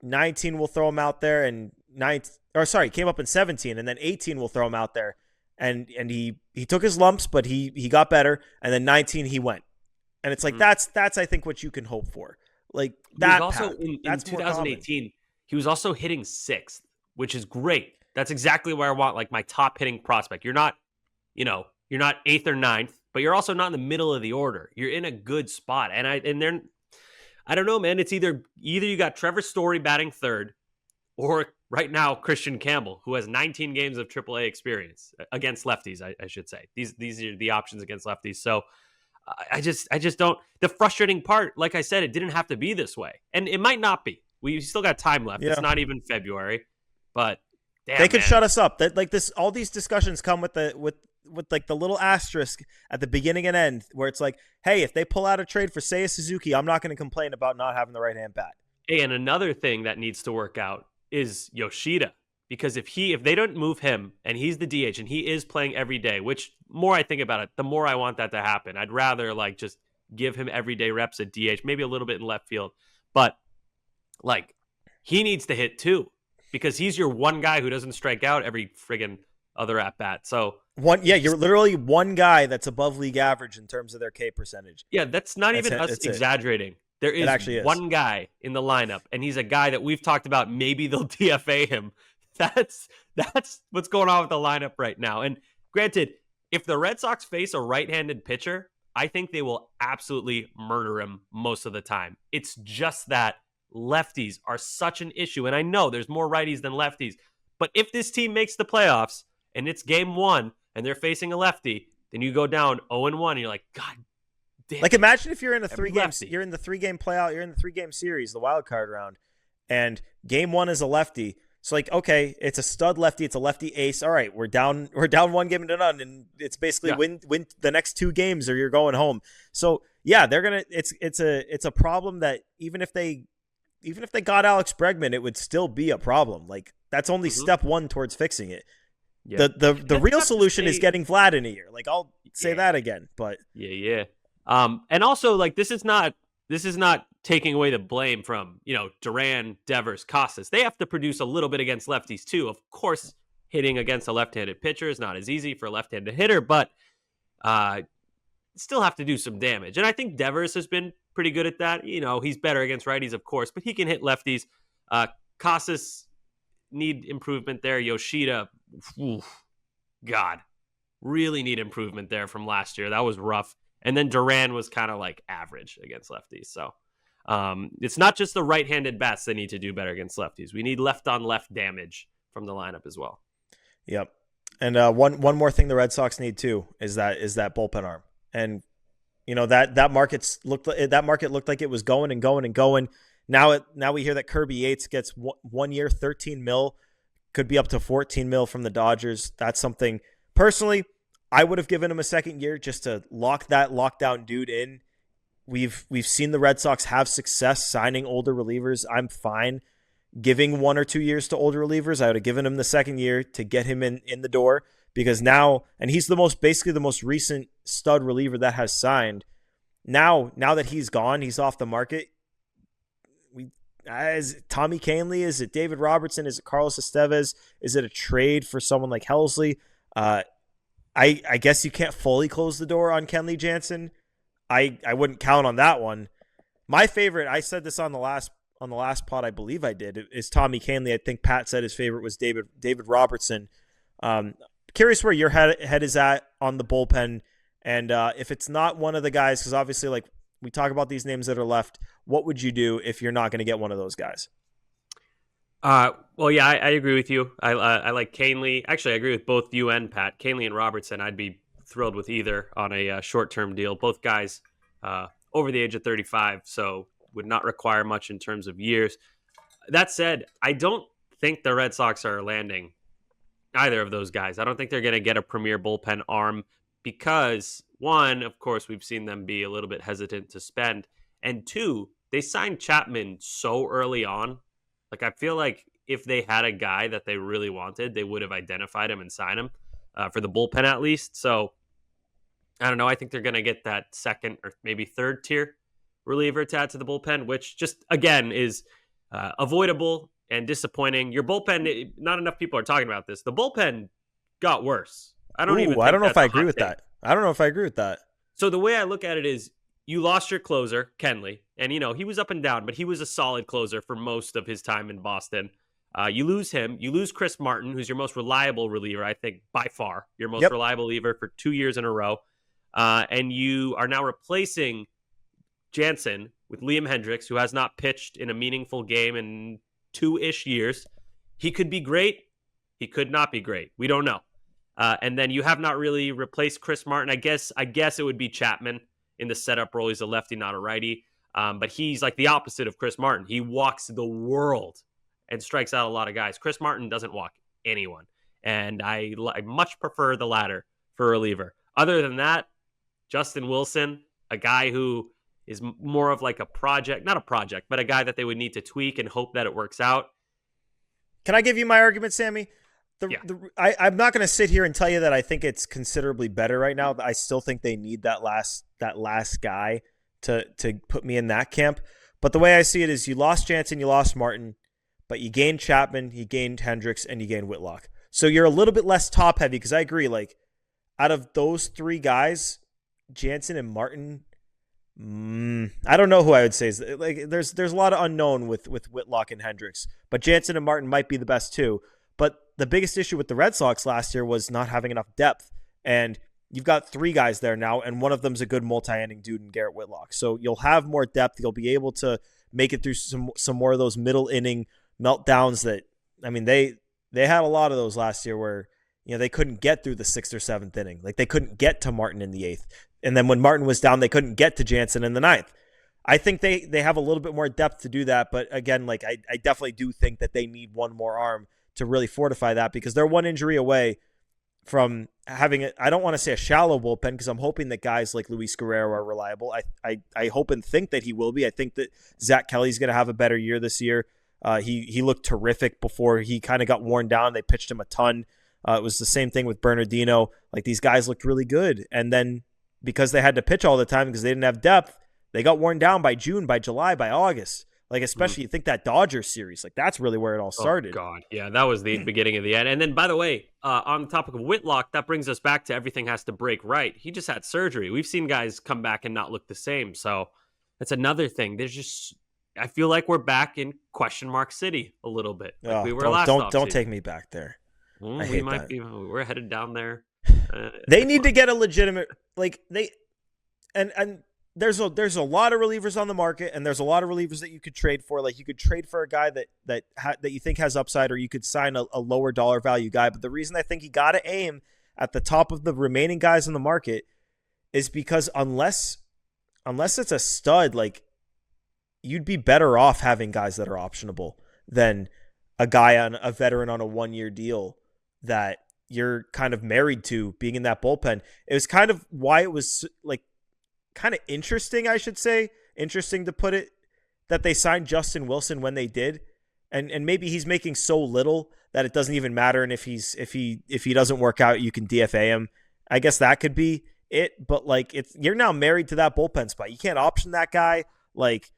19 we'll throw him out there, and came up in 17, and then 18 we'll throw him out there. And he took his lumps, but he got better, and then 19 he went. And it's like that's I think what you can hope for. Like that. Also in 2018, he was also hitting 6th, which is great. That's exactly where I want like my top hitting prospect. You're not 8th or 9th, but you're also not in the middle of the order. You're in a good spot. And I don't know, man. It's either you got Trevor Story batting 3rd, or right now Christian Campbell, who has 19 games of AAA experience against lefties. I should say these are the options against lefties. So I just don't. The frustrating part, like I said, it didn't have to be this way, and it might not be. We still got time left. Yeah. It's not even February, but damn, they could shut us up. That like this, all these discussions come with like the little asterisk at the beginning and end, where it's like, hey, if they pull out a trade for Seiya Suzuki, I'm not going to complain about not having the right hand bat. Hey, and another thing that needs to work out is Yoshida, because if they don't move him and he's the DH and he is playing every day, which more I think about it, the more I want that to happen. I'd rather like just give him everyday reps at DH, maybe a little bit in left field, but like he needs to hit too, because he's your one guy who doesn't strike out every friggin' other at bat. So you're literally one guy that's above league average in terms of their K percentage. Yeah, that's not even us exaggerating. There is one guy in the lineup, and he's a guy that we've talked about. Maybe they'll DFA him. That's what's going on with the lineup right now. And granted, if the Red Sox face a right-handed pitcher, I think they will absolutely murder him most of the time. It's just that lefties are such an issue. And I know there's more righties than lefties. But if this team makes the playoffs and it's game 1 and they're facing a lefty, then you go down 0-1 and you're like, God damn. Like, imagine if you're in a 3-game, you're in the 3-game playout, you're in the 3-game series, the wild card round, and game 1 is a lefty. So like, okay, it's a stud lefty, it's a lefty ace. All right, we're down 1 game to none, and it's basically win the next 2 games or you're going home. So yeah, they're gonna. It's a problem that even if they got Alex Bregman, it would still be a problem. Like, that's only step 1 towards fixing it. Yeah. The real solution is getting Vlad in a year. Like, I'll say that again, but yeah. And also, like, this is not taking away the blame from, Duran, Devers, Casas. They have to produce a little bit against lefties too. Of course, hitting against a left-handed pitcher is not as easy for a left-handed hitter, but still have to do some damage. And I think Devers has been pretty good at that. He's better against righties, of course, but he can hit lefties. Casas need improvement there. Yoshida, God, really need improvement there from last year. That was rough. And then Duran was kind of like average against lefties. So it's not just the right-handed bats that need to do better against lefties. We need left-on-left damage from the lineup as well. Yep. And one more thing the Red Sox need too is that bullpen arm. And that market looked like it was going and going and going. Now we hear that Kirby Yates gets 1 year, $13 million, could be up to $14 million from the Dodgers. That's something personally I would have given him a second year just to lock that lockdown dude in. We've seen the Red Sox have success signing older relievers. I'm fine giving 1 or 2 years to older relievers. I would have given him the second year to get him in the door, because now, and he's basically the most recent stud reliever that has signed. Now that he's gone, he's off the market. Is it Tommy Kahnle? Is it David Robertson? Is it Carlos Estevez? Is it a trade for someone like Helsley? I guess you can't fully close the door on Kenley Jansen. I wouldn't count on that one. My favorite, I said this on the last pod, I believe I did, is Tommy Kahnle. I think Pat said his favorite was David Robertson. Curious where your head is at on the bullpen, and if it's not one of the guys, because obviously, like, we talk about these names that are left, what would you do if you're not going to get one of those guys? Well, yeah, I agree with you. I like Kahnle. Actually, I agree with both you and Pat. Kahnle and Robertson, I'd be thrilled with either on a short-term deal. Both guys over the age of 35, so would not require much in terms of years. That said, I don't think the Red Sox are landing either of those guys. I don't think they're going to get a premier bullpen arm because, one, of course, we've seen them be a little bit hesitant to spend, and two, they signed Chapman so early on. Like, I feel like if they had a guy that they really wanted, they would have identified him and signed him for the bullpen at least. So, I don't know. I think they're going to get that second or maybe third tier reliever to add to the bullpen, which just, again, is avoidable and disappointing. Your bullpen, not enough people are talking about this. The bullpen got worse. I don't know if I agree with that. I don't know if I agree with that. So the way I look at it is you lost your closer, Kenley, and, he was up and down, but he was a solid closer for most of his time in Boston. You lose him. You lose Chris Martin, who's your most reliable reliever, I think, by far. Your most reliable reliever for 2 years in a row. And you are now replacing Jansen with Liam Hendricks, who has not pitched in a meaningful game in 2-ish years. He could be great. He could not be great. We don't know. And then you have not really replaced Chris Martin. I guess it would be Chapman in the setup role. He's a lefty, not a righty. But he's like the opposite of Chris Martin. He walks the world and strikes out a lot of guys. Chris Martin doesn't walk anyone. And I much prefer the latter for a reliever. Other than that, Justin Wilson, a guy who is more of like not a project, but a guy that they would need to tweak and hope that it works out. Can I give you my argument, Sammy? I'm not going to sit here and tell you that I think it's considerably better right now. I still think they need that last guy to put me in that camp. But the way I see it is you lost Jansen, you lost Martin, but you gained Chapman, you gained Hendricks, and you gained Whitlock. So you're a little bit less top heavy, because I agree, like, out of those three guys, Jansen and Martin, I don't know who I would say is, like, there's a lot of unknown with Whitlock and Hendricks, but Jansen and Martin might be the best too. But the biggest issue with the Red Sox last year was not having enough depth, and you've got three guys there now, and one of them's a good multi-inning dude in Garrett Whitlock. So you'll have more depth. You'll be able to make it through some more of those middle inning meltdowns that, I mean, they had a lot of those last year where, they couldn't get through the 6th or 7th inning. Like, they couldn't get to Martin in the 8th. And then when Martin was down, they couldn't get to Jansen in the 9th. I think they have a little bit more depth to do that. But again, like, I definitely do think that they need one more arm to really fortify that, because they're one injury away from having I don't want to say a shallow bullpen, because I'm hoping that guys like Luis Guerrero are reliable. I hope and think that he will be. I think that Zach Kelly's going to have a better year this year. He looked terrific before he kind of got worn down. They pitched him a ton. It was the same thing with Bernardino. Like, these guys looked really good. And then because they had to pitch all the time because they didn't have depth, they got worn down by June, by July, by August. Like, especially you think that Dodgers series, like, that's really where it all started. Oh, God. Yeah, that was the beginning of the end. And then, by the way, on the topic of Whitlock, that brings us back to everything has to break right. He just had surgery. We've seen guys come back and not look the same. So that's another thing. I feel like we're back in question mark city a little bit. Like we were last offseason. Don't take me back there. I hate that. We're headed down there. They need to get a legitimate, like, and there's a lot of relievers on the market, and there's a lot of relievers that you could trade for. Like, you could trade for a guy that you think has upside, or you could sign a lower dollar value guy. But the reason I think you got to aim at the top of the remaining guys in the market is because unless it's a stud, like, you'd be better off having guys that are optionable than a veteran on a 1-year deal that you're kind of married to being in that bullpen. It was kind of why it was like kind of interesting, I should say, interesting to put it, that they signed Justin Wilson when they did. And maybe he's making so little that it doesn't even matter. And if he doesn't work out, you can DFA him. I guess that could be it. But like, you're now married to that bullpen spot. You can't option that guy. Like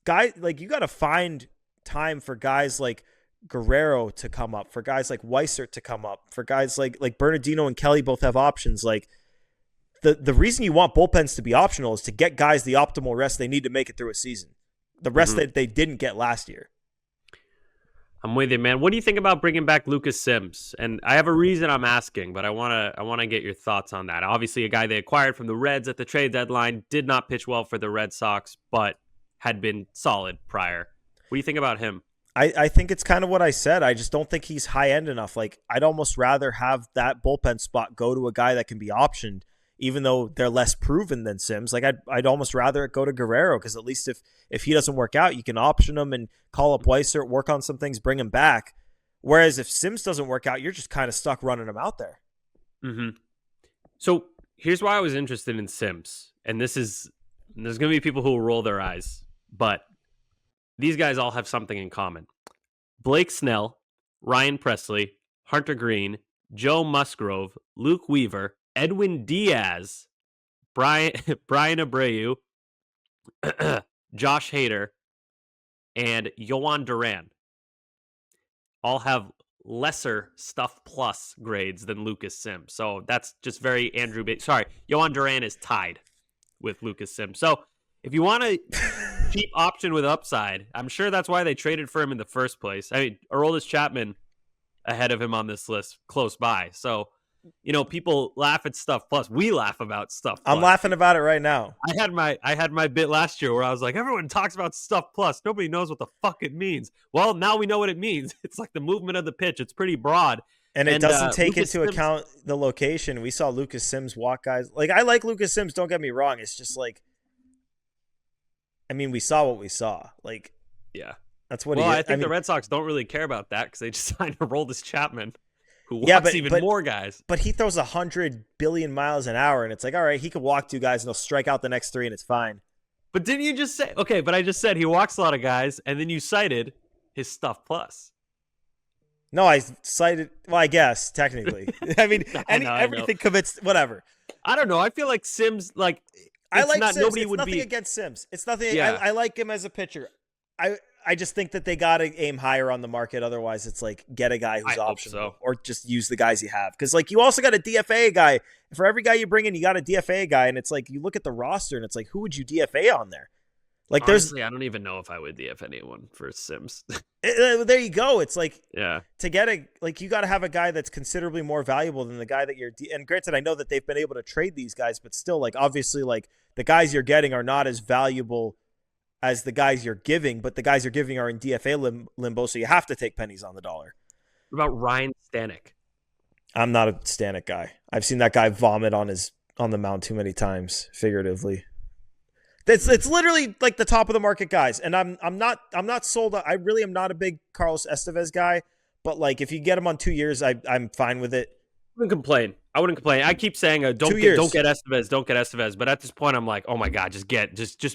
you got to find time for guys like Guerrero to come up, for guys like Weissert to come up, for guys like Bernardino and Kelly both have options. Like, the reason you want bullpens to be optional is to get guys the optimal rest they need to make it through a season. The rest that they didn't get last year. I'm with you, man. What do you think about bringing back Lucas Sims? And I have a reason I'm asking, but I want to get your thoughts on that. Obviously, a guy they acquired from the Reds at the trade deadline, did not pitch well for the Red Sox, but had been solid prior. What do you think about him? I think it's kind of what I said. I just don't think he's high-end enough. Like, I'd almost rather have that bullpen spot go to a guy that can be optioned, even though they're less proven than Sims. Like, I'd almost rather it go to Guerrero, because at least if he doesn't work out, you can option him and call up Weissert, work on some things, bring him back. Whereas if Sims doesn't work out, you're just kind of stuck running him out there. Mm-hmm. So here's why I was interested in Sims. And there's going to be people who will roll their eyes, but these guys all have something in common. Blake Snell, Ryan Presley, Hunter Green, Joe Musgrove, Luke Weaver, Edwin Diaz, Brian Abreu, Josh Hader, and Yohan Duran all have lesser stuff plus grades than Lucas Sims. So that's just very Andrew. Yohan Duran is tied with Lucas Sims. So if you want a cheap option with upside, I'm sure that's why they traded for him in the first place. I mean, Aroldis Chapman ahead of him on this list, close by. So, people laugh at stuff plus. We laugh about stuff plus. I'm laughing about it right now. I had my bit last year where I was like, everyone talks about stuff plus. Nobody knows what the fuck it means. Well, now we know what it means. It's like the movement of the pitch. It's pretty broad. And it doesn't take into account the location. We saw Lucas Sims walk guys. Like, I like Lucas Sims, don't get me wrong. It's just like, I mean, we saw what we saw. Like, yeah, that's what. I think the Red Sox don't really care about that because they just signed Aroldis Chapman, who walks more guys. But he throws 100 billion miles an hour, and it's like, all right, he could walk 2 guys and he'll strike out the next 3, and it's fine. But didn't you just say okay? But I just said he walks a lot of guys, and then you cited his stuff plus. No, I cited. Well, I guess technically. I mean, everything commits. Whatever. I don't know. I feel like Sims like. I like not, Sims. Nobody it's would nothing be against Sims. It's nothing. Yeah. I like him as a pitcher. I just think that they got to aim higher on the market. Otherwise, it's like get a guy who's optional or just use the guys you have. Because like you also got a DFA guy. For every guy you bring in, you got a DFA guy. And it's like you look at the roster and it's like, who would you DFA on there? Like honestly, I don't even know if I would DF anyone for Sims. There you go. It's like to get you got to have a guy that's considerably more valuable than the guy that you're. And granted, I know that they've been able to trade these guys, but still, like obviously, like the guys you're getting are not as valuable as the guys you're giving. But the guys you're giving are in DFA limbo, so you have to take pennies on the dollar. What about Ryan Stanek? I'm not a Stanek guy. I've seen that guy vomit on the mound too many times, figuratively. It's literally like the top of the market guys, and I'm not sold. I really am not a big Carlos Estevez guy, but like if you get him on 2 years, I'm fine with it. I wouldn't complain. I keep saying don't get Estevez, but at this point I'm like, oh my god, just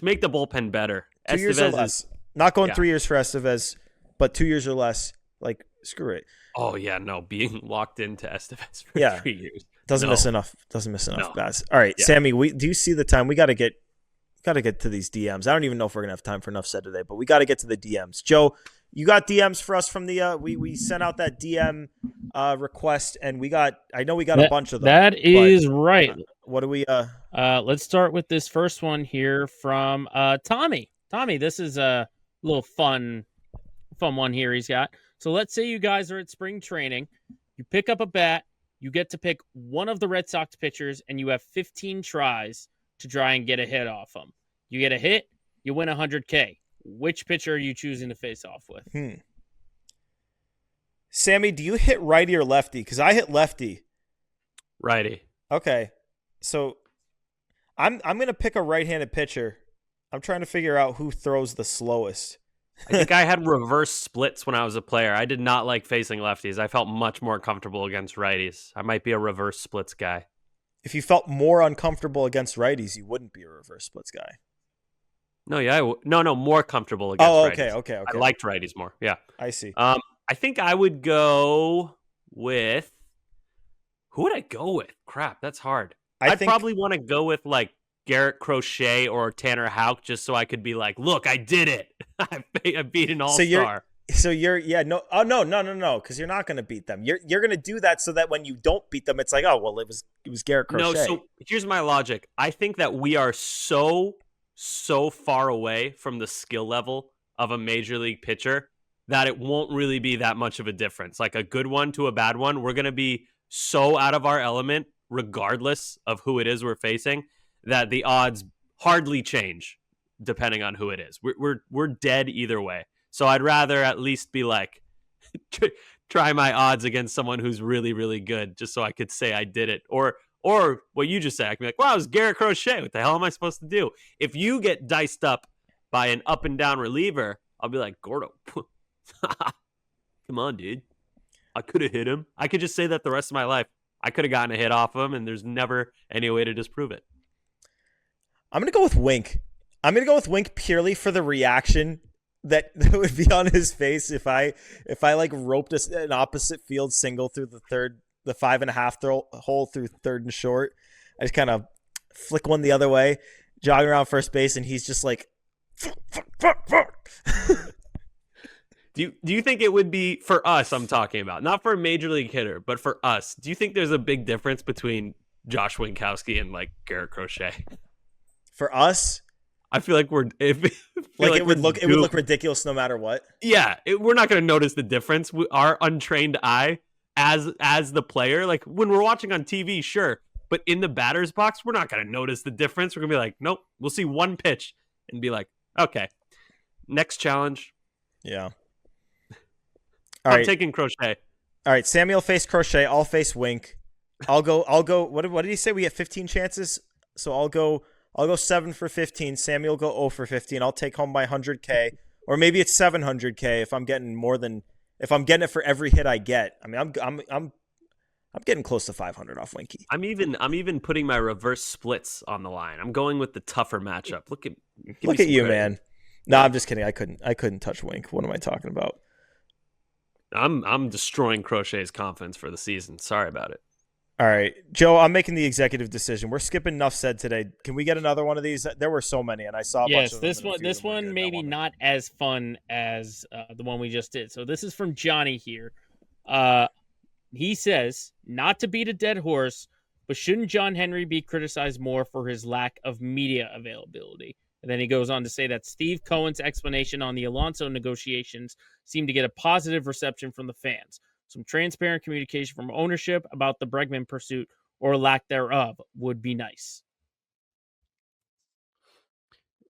make the bullpen better. 2 years or less. Not going 3 years for Estevez, but 2 years or less. Like screw it. Oh yeah, no, being locked into Estevez for 3 years doesn't miss enough bats. All right, Sammy, do you see the time? We got to get to these DMs. I don't even know if we're gonna have time for enough said today, but we got to get to the DMs. Joe, you got DMs for us from the we sent out that DM request, and I know we got a bunch of them. That is right. What do we let's start with this first one here from Tommy. Tommy, this is a little fun one here he's got. So let's say you guys are at spring training, you pick up a bat, you get to pick one of the Red Sox pitchers, and you have 15 tries to try and get a hit off them. You get a hit, you win $100K. Which pitcher are you choosing to face off with? Sammy, do you hit righty or lefty? Because I hit lefty. Righty. Okay. So I'm going to pick a right-handed pitcher. I'm trying to figure out who throws the slowest. I think I had reverse splits when I was a player. I did not like facing lefties. I felt much more comfortable against righties. I might be a reverse splits guy. If you felt more uncomfortable against righties, you wouldn't be a reverse splits guy. No, yeah, more comfortable against righties. Okay. I liked righties more. Yeah, I see. I think I would go with. Who would I go with? Crap, that's hard. I'd probably want to go with like Garrett Crochet or Tanner Houck just so I could be like, look, I did it. I beat an all-star. So you're no, because you're not going to beat them. You're going to do that so that when you don't beat them, it's like, oh well, it was Garrett Crochet. No, so here's my logic. I think that we are so far away from the skill level of a major league pitcher that it won't really be that much of a difference. Like a good one to a bad one, we're going to be so out of our element, regardless of who it is we're facing, that the odds hardly change depending on who it is. We're dead either way. So I'd rather at least be like, try my odds against someone who's really, really good, just so I could say I did it. Or what you just said, I can be like, wow, it was Garrett Crochet. What the hell am I supposed to do? If you get diced up by an up and down reliever, I'll be like, Gordo, come on, dude. I could have hit him. I could just say that the rest of my life. I could have gotten a hit off him, and there's never any way to disprove it. I'm going to go with Wink. I'm going to go with Wink purely for the reaction that would be on his face if I like roped an opposite field single through the 5.5 hole through third and short. I just kind of flick one the other way, jogging around first base, and he's just like, Do you think it would be for us? I'm talking about not for a major league hitter, but for us. Do you think there's a big difference between Josh Winkowski and like Garrett Crochet? For us, I feel like it would look ridiculous no matter what. Yeah, we're not going to notice the difference. Our untrained eye, as the player, like when we're watching on TV, sure, but in the batter's box, we're not going to notice the difference. We're going to be like, nope, we'll see one pitch and be like, okay, next challenge. Yeah. I'm taking Crochet. All right, Samuel face Crochet. I'll face Wink. I'll go. What did he say? We have 15 chances, so I'll go 7 for 15. Samuel go 0 for 15. I'll take home my $100K, or maybe it's $700K if I'm getting it for every hit I get. I mean, I'm getting close to 500 off Winky. I'm even putting my reverse splits on the line. I'm going with the tougher matchup. Look at you, man. No, I'm just kidding. I couldn't touch Wink. What am I talking about? I'm destroying Crochet's confidence for the season. Sorry about it. All right, Joe, I'm making the executive decision. We're skipping Enough Said today. Can we get another one of these? There were so many, and I saw a bunch of them. This one maybe not as fun as the one we just did. So this is from Johnny here. He says, not to beat a dead horse, but shouldn't John Henry be criticized more for his lack of media availability? And then he goes on to say that Steve Cohen's explanation on the Alonso negotiations seemed to get a positive reception from the fans. Some transparent communication from ownership about the Bregman pursuit or lack thereof would be nice.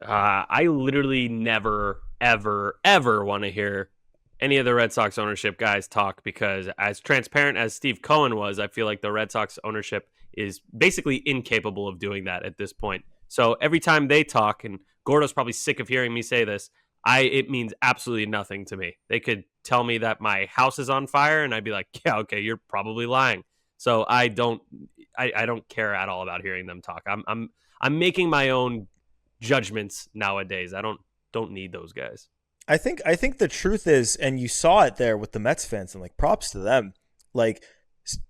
I literally never, ever, ever want to hear any of the Red Sox ownership guys talk, because as transparent as Steve Cohen was, I feel like the Red Sox ownership is basically incapable of doing that at this point. So every time they talk, and Gordo's probably sick of hearing me say this, it means absolutely nothing to me. They could tell me that my house is on fire, and I'd be like, yeah, okay, you're probably lying. So I don't care at all about hearing them talk. I'm making my own judgments nowadays. I don't need those guys. I think the truth is, and you saw it there with the Mets fans, and like props to them. Like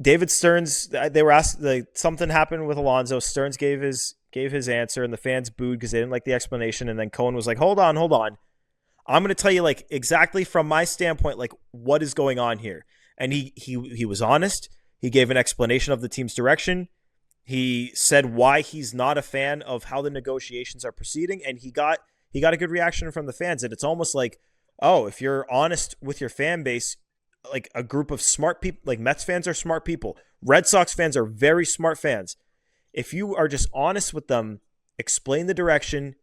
David Stearns, they were asked, like, something happened with Alonso. Stearns gave his answer, and the fans booed because they didn't like the explanation. And then Cohen was like, hold on. I'm going to tell you, like, exactly from my standpoint, like, what is going on here. And he was honest. He gave an explanation of the team's direction. He said why he's not a fan of how the negotiations are proceeding, and he got a good reaction from the fans. And it's almost like, oh, if you're honest with your fan base, like a group of smart people, like Mets fans are smart people. Red Sox fans are very smart fans. If you are just honest with them, explain the direction,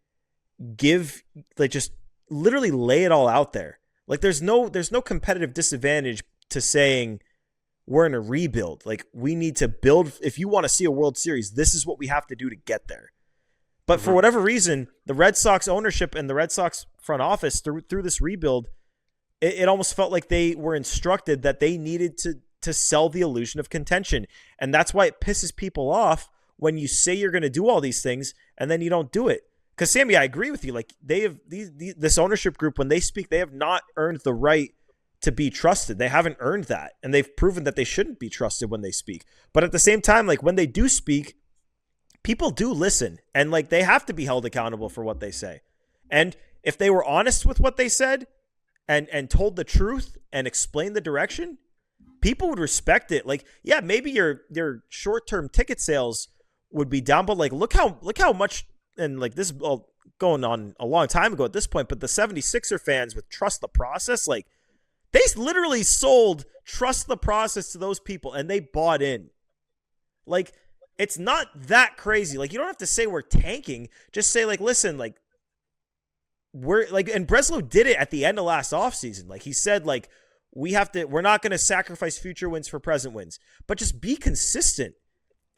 just literally lay it all out there. Like there's no competitive disadvantage to saying we're in a rebuild. Like we need to build. If you want to see a World Series, this is what we have to do to get there. But for whatever reason, the Red Sox ownership and the Red Sox front office through this rebuild, it almost felt like they were instructed that they needed to sell the illusion of contention. And that's why it pisses people off when you say you're going to do all these things and then you don't do it. Because, Sammy, I agree with you. Like, they have this ownership group, when they speak, they have not earned the right to be trusted. They haven't earned that. And they've proven that they shouldn't be trusted when they speak. But at the same time, like, when they do speak, people do listen. And, like, they have to be held accountable for what they say. And if they were honest with what they said and told the truth and explained the direction, people would respect it. Like, yeah, maybe your short-term ticket sales would be down, but like look how much, and like this is going on a long time ago at this point, but the 76er fans with Trust the Process, like they literally sold Trust the Process to those people and they bought in. Like, it's not that crazy. Like, you don't have to say we're tanking. Just say, like, listen, like, we're like, and Breslow did it at the end of last offseason. Like, he said, like, we're not going to sacrifice future wins for present wins, but just be consistent.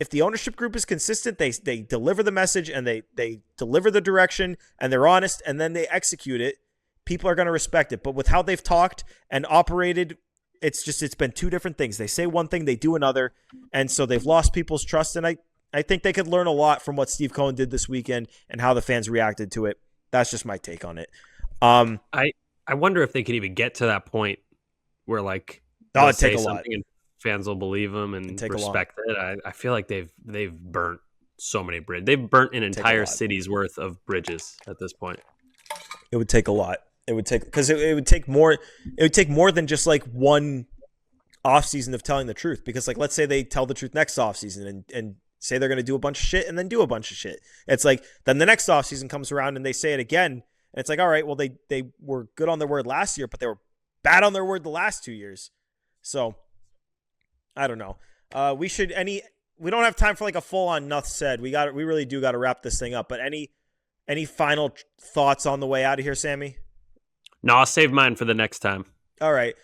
If the ownership group is consistent, they deliver the message and they deliver the direction and they're honest and then they execute it, people are going to respect it. But with how they've talked and operated, it's been two different things. They say one thing, they do another. And so they've lost people's trust. And I think they could learn a lot from what Steve Cohen did this weekend and how the fans reacted to it. That's just my take on it. I wonder if they could even get to that point where, like, it'd take a lot. And fans will believe them and respect it. I feel like they've burnt so many bridges. They've burnt an entire city's worth of bridges at this point. It would take a lot. It would take, because it would take more. It would take more than just like one offseason of telling the truth. Because, like, let's say they tell the truth next offseason and say they're going to do a bunch of shit and then do a bunch of shit. It's like then the next offseason comes around and they say it again. And it's like, all right, well, they were good on their word last year, but they were bad on their word the last 2 years. So I don't know. We don't have time for like a full on enough said. We really do got to wrap this thing up. But any final thoughts on the way out of here, Sammy? No, I'll save mine for the next time. All right.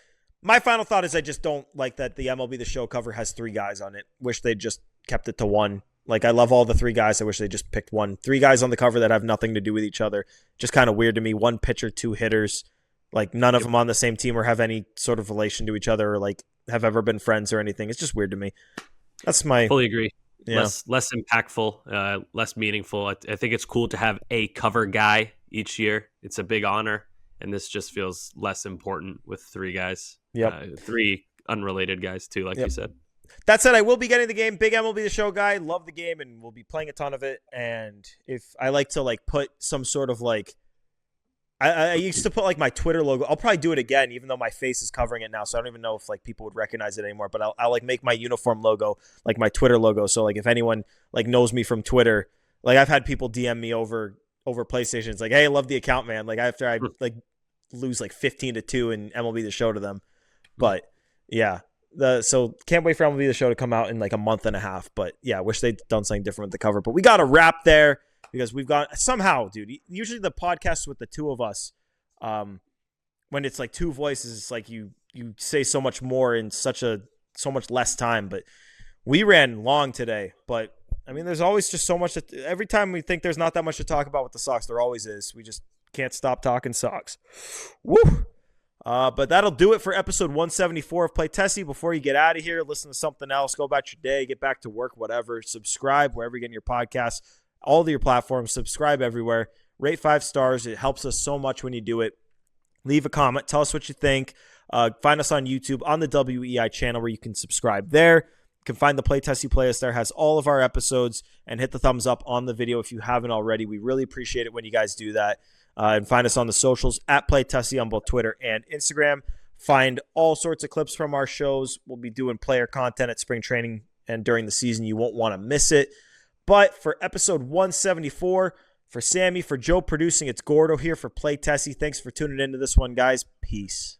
My final thought is I just don't like that the MLB The Show cover has 3 guys on it. Wish they'd just kept it to 1. Like, I love all the 3 guys. I wish they just picked 1. 3 guys on the cover that have nothing to do with each other. Just kind of weird to me. 1 pitcher, 2 hitters. Like, none of them on the same team or have any sort of relation to each other or like have ever been friends or anything. It's just weird to me. That's my fully agree. Yeah. Less impactful, less meaningful. I think it's cool to have a cover guy each year. It's a big honor, and this just feels less important with 3 guys. Yep. 3 unrelated guys too, like you said. That said, I will be getting the game. Big MLB The Show guy. Love the game, and we'll be playing a ton of it. And if I like to like put some sort of like, I used to put like my Twitter logo. I'll probably do it again, even though my face is covering it now. So I don't even know if like people would recognize it anymore. But I'll like make my uniform logo like my Twitter logo. So like if anyone like knows me from Twitter, like I've had people DM me over PlayStation. It's like, hey, I love the account, man. Like after I like lose like 15-2 in MLB The Show to them. But yeah, so can't wait for MLB The Show to come out in like a month and a half. But yeah, I wish they'd done something different with the cover. But we got to wrap there. Because we've got somehow, dude, usually the podcasts with the 2 of us, when it's like 2 voices, it's like you say so much more in so much less time. But we ran long today. But I mean, there's always just so much. Every time we think there's not that much to talk about with the Sox, there always is. We just can't stop talking Sox. Woo! But that'll do it for episode 174 of Play Tessie. Before you get out of here, listen to something else, go about your day, get back to work, whatever. Subscribe wherever you're getting your podcasts. All of your platforms, subscribe everywhere, rate 5 stars. It helps us so much when you do it. Leave a comment. Tell us what you think. Find us on YouTube on the WEI channel where you can subscribe there. You can find the Play Tessie playlist there. Has all of our episodes, and hit the thumbs up on the video if you haven't already. We really appreciate it when you guys do that. And find us on the socials at Play Tessie on both Twitter and Instagram. Find all sorts of clips from our shows. We'll be doing player content at spring training and during the season. You won't want to miss it. But for episode 174, for Sammy, for Joe producing, it's Gordo here for Play Tessie. Thanks for tuning into this one, guys. Peace.